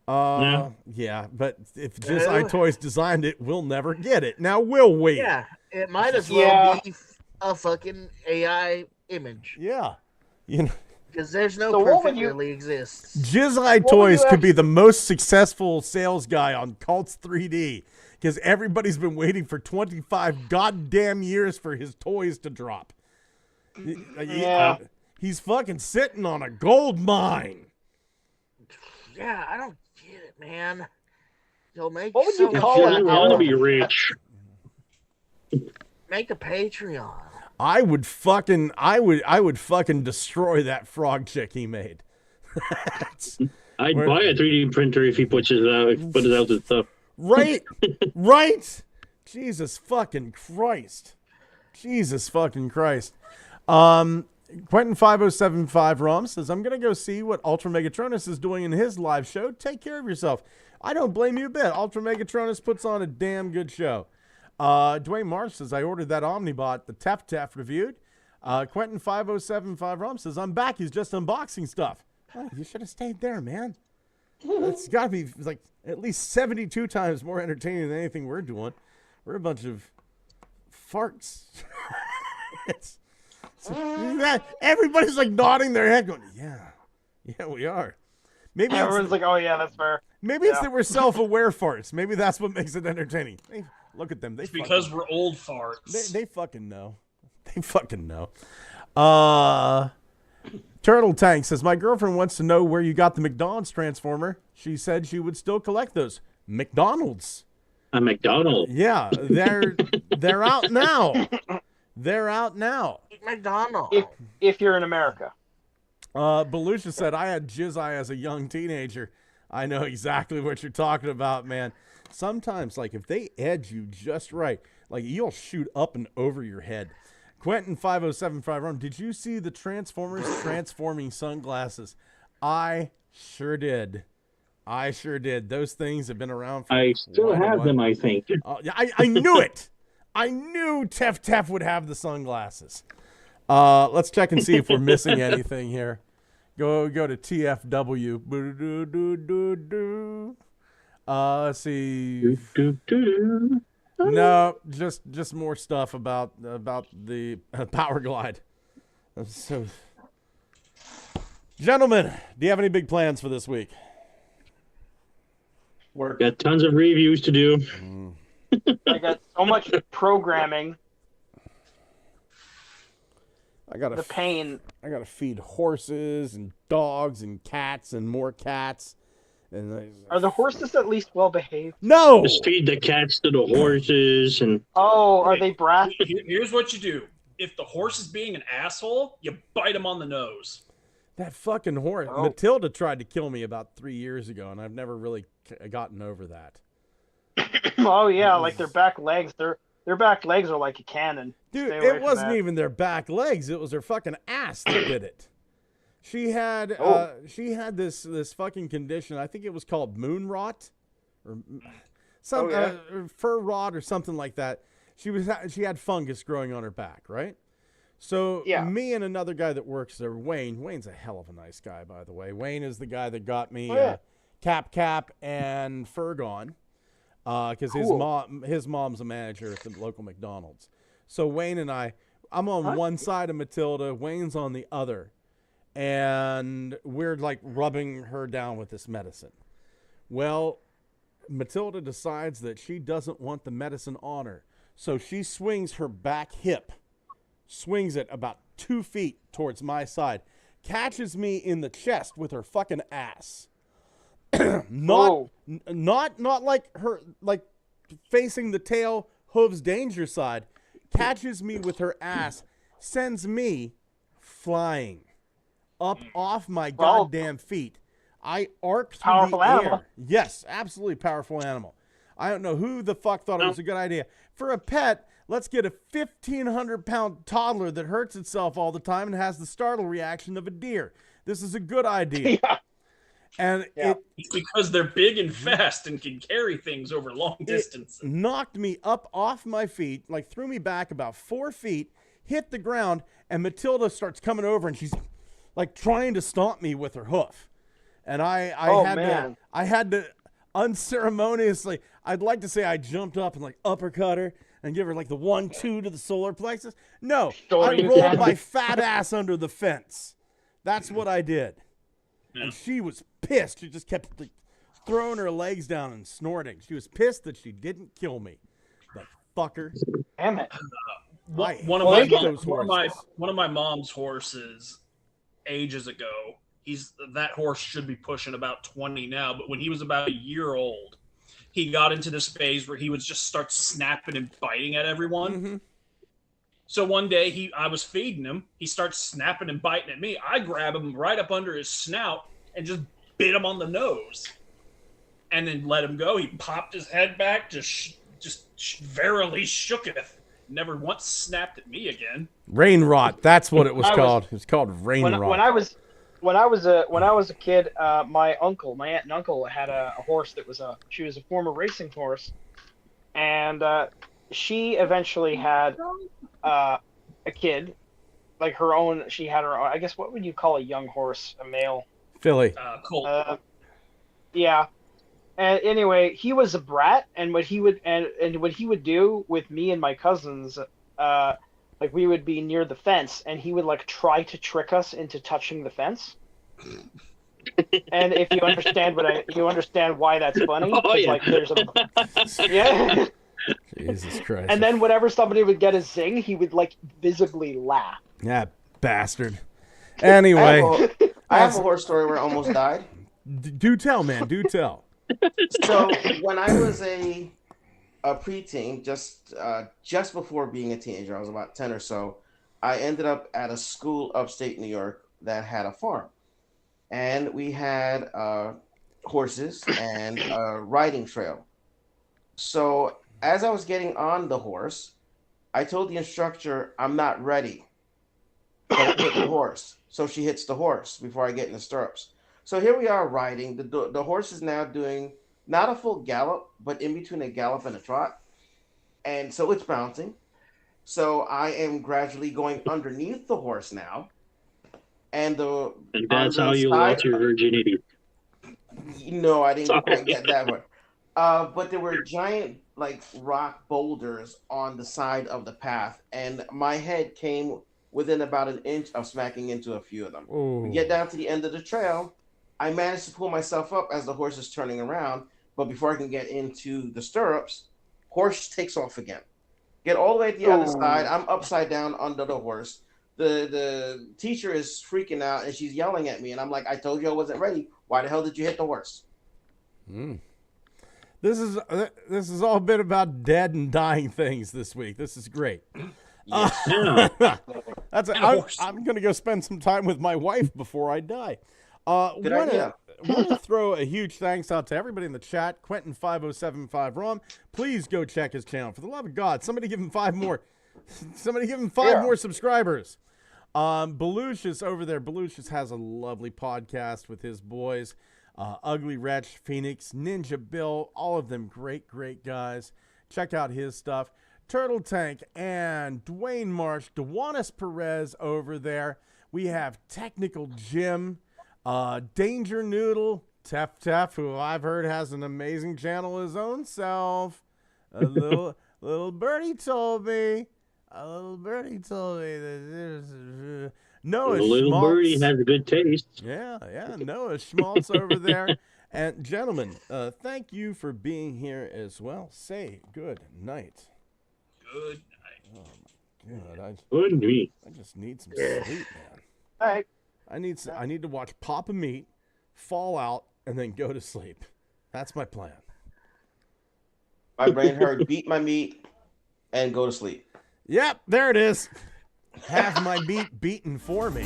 Yeah, but if just iToys designed it, we'll never get it. Now, will we? Yeah, it might as well be a fucking AI image. Yeah. You know, because there's no proof it really exists. Jizz Toys could be the most successful sales guy on Cults 3D because everybody's been waiting for 25 goddamn years for his toys to drop. Yeah. He's fucking sitting on a gold mine. Yeah, I don't get it, man. You'll make what would you call it? I want to be rich. Make a Patreon. I would fucking destroy that frog chick he made. I'd buy a 3D printer if he puts it out and stuff. Right, right. Jesus fucking Christ. Quentin5075 Rom says, I'm going to go see what Ultra Megatronus is doing in his live show. Take care of yourself. I don't blame you a bit. Ultra Megatronus puts on a damn good show. Dwayne Marsh says, I ordered that Omnibot, the Tef reviewed. Quentin5075 Rom says, I'm back. He's just unboxing stuff. Oh, you should have stayed there, man. It's got to be like at least 72 times more entertaining than anything we're doing. We're a bunch of farts. Everybody's like nodding their head going, yeah, we are. Maybe everyone's like, oh yeah, that's fair. Maybe it's that we're self-aware farts. Maybe that's what makes it entertaining. Hey, look at them. It's because we're old farts. They fucking know. They fucking know. Turtle Tank says, my girlfriend wants to know where you got the McDonald's Transformer. She said she would still collect those. McDonald's. A McDonald's. Yeah, they're out now. They're out now. McDonald's. If you're in America. Belushi said, I had jizz eye as a young teenager. I know exactly what you're talking about, man. Sometimes, like, if they edge you just right, like, you'll shoot up and over your head. Quentin5075 did you see the Transformers transforming sunglasses? I sure did. Those things have been around for I still have them, I think. I knew it. I knew Tef would have the sunglasses. Let's check and see if we're missing anything here. Go to TFW. Let's see. No, just more stuff about the Power Glide. So, gentlemen, do you have any big plans for this week? Work. Got tons of reviews to do. I got so much programming. The pain. I gotta feed horses and dogs and cats and more cats. Are the horses at least well behaved? No. Just feed the cats to the horses and. Oh, are they brash? Here's what you do: if the horse is being an asshole, you bite him on the nose. That fucking horse. Oh. Matilda tried to kill me about 3 years ago, and I've never really gotten over that. Oh yeah, like their back legs. Their back legs are like a cannon. Dude, it wasn't even their back legs. It was their fucking ass that did it. She had this fucking condition. I think it was called moon rot, or some or fur rot or something like that. She had fungus growing on her back, right? So me and another guy that works there, Wayne. Wayne's a hell of a nice guy, by the way. Wayne is the guy that got me Cap and Furgon, because his mom's a manager at the local McDonald's. So Wayne and I'm on one side of Matilda, Wayne's on the other. And we're like rubbing her down with this medicine. Well, Matilda decides that she doesn't want the medicine on her. So she swings her back hip, swings it about 2 feet towards my side, catches me in the chest with her fucking ass. not like her, like facing the tail, hooves danger side, catches me with her ass, sends me flying up off my goddamn feet. I arc through the air. Yes, absolutely powerful animal. I don't know who the fuck thought it was a good idea. For a pet, let's get a 1,500-pound toddler that hurts itself all the time and has the startle reaction of a deer. This is a good idea. And it's because they're big and fast and can carry things over long distances. It knocked me up off my feet, like threw me back about 4 feet, hit the ground, and Matilda starts coming over and she's like trying to stomp me with her hoof. And I had to unceremoniously, I'd like to say I jumped up and like uppercut her and give her like the 1-2 to the solar plexus. No, I rolled my fat ass under the fence. That's what I did. And she was pissed. She just kept like, throwing her legs down and snorting. She was pissed that she didn't kill me. The fucker. Damn it. One of my mom's horses ages ago, that horse should be pushing about 20 now, but when he was about a year old, he got into this phase where he would just start snapping and biting at everyone. Mm-hmm. So one day I was feeding him, he starts snapping and biting at me. I grab him right up under his snout and just bit him on the nose and then let him go. He popped his head back, just verily shooketh. Never once snapped at me again. Rain rot. That's what it was called. It was called rain rot. When I was a kid, my aunt and uncle had a horse that was she was a former racing horse, and she eventually had a kid, like her own. She had her own. I guess what would you call a young horse? A male filly. Colt. Yeah. And anyway, he was a brat, and what he would do with me and my cousins, like we would be near the fence, and he would like try to trick us into touching the fence. And if you understand why that's funny, like there's yeah. Jesus Christ. And then whenever somebody would get a zing, he would like visibly laugh. Yeah, bastard. Anyway, I have a horse story where I almost died. Do tell, man. Do tell. So when I was a preteen, just before being a teenager, I was about 10 or so, I ended up at a school upstate New York that had a farm. And we had horses and a riding trail. So as I was getting on the horse, I told the instructor, I'm not ready. Don't hit the horse. So she hits the horse before I get in the stirrups. So here we are riding. The horse is now doing not a full gallop, but in between a gallop and a trot. And so it's bouncing. So I am gradually going underneath the horse now. And that's how you lost your virginity. No, I didn't quite get that one. But there were giant like rock boulders on the side of the path, and my head came within about an inch of smacking into a few of them. Ooh. We get down to the end of the trail. I managed to pull myself up as the horse is turning around, but before I can get into the stirrups, horse takes off again. Get all the way to the other side. I'm upside down under the horse. The teacher is freaking out, and she's yelling at me, and I'm like, I told you I wasn't ready. Why the hell did you hit the horse? This is all a bit about dead and dying things this week. This is great. Yes. I'm going to go spend some time with my wife before I die. Good idea. Want to throw a huge thanks out to everybody in the chat. Quentin5075 Rom, please go check his channel. For the love of God, somebody give him 5 more. Somebody give him 5 more subscribers. Belucius over there. Belucius has a lovely podcast with his boys. Ugly Wretch, Phoenix, Ninja Bill, all of them great guys. Check out his stuff. Turtle Tank and Dwayne Marsh, Dewanis Perez over there. We have Technical Jim, Danger Noodle, Tef, who I've heard has an amazing channel his own self. A little birdie told me. that Noah the little Schmaltz. birdie has a good taste. Yeah, Noah Schmaltz over there. And gentlemen, thank you for being here as well. Say good night. Good night. Oh my God, I just need some sleep, man. All right. I need to watch Papa Meat, fall out, and then go to sleep. That's my plan. My brain heard beat my meat and go to sleep. Yep, there it is. Have my meat beaten for me.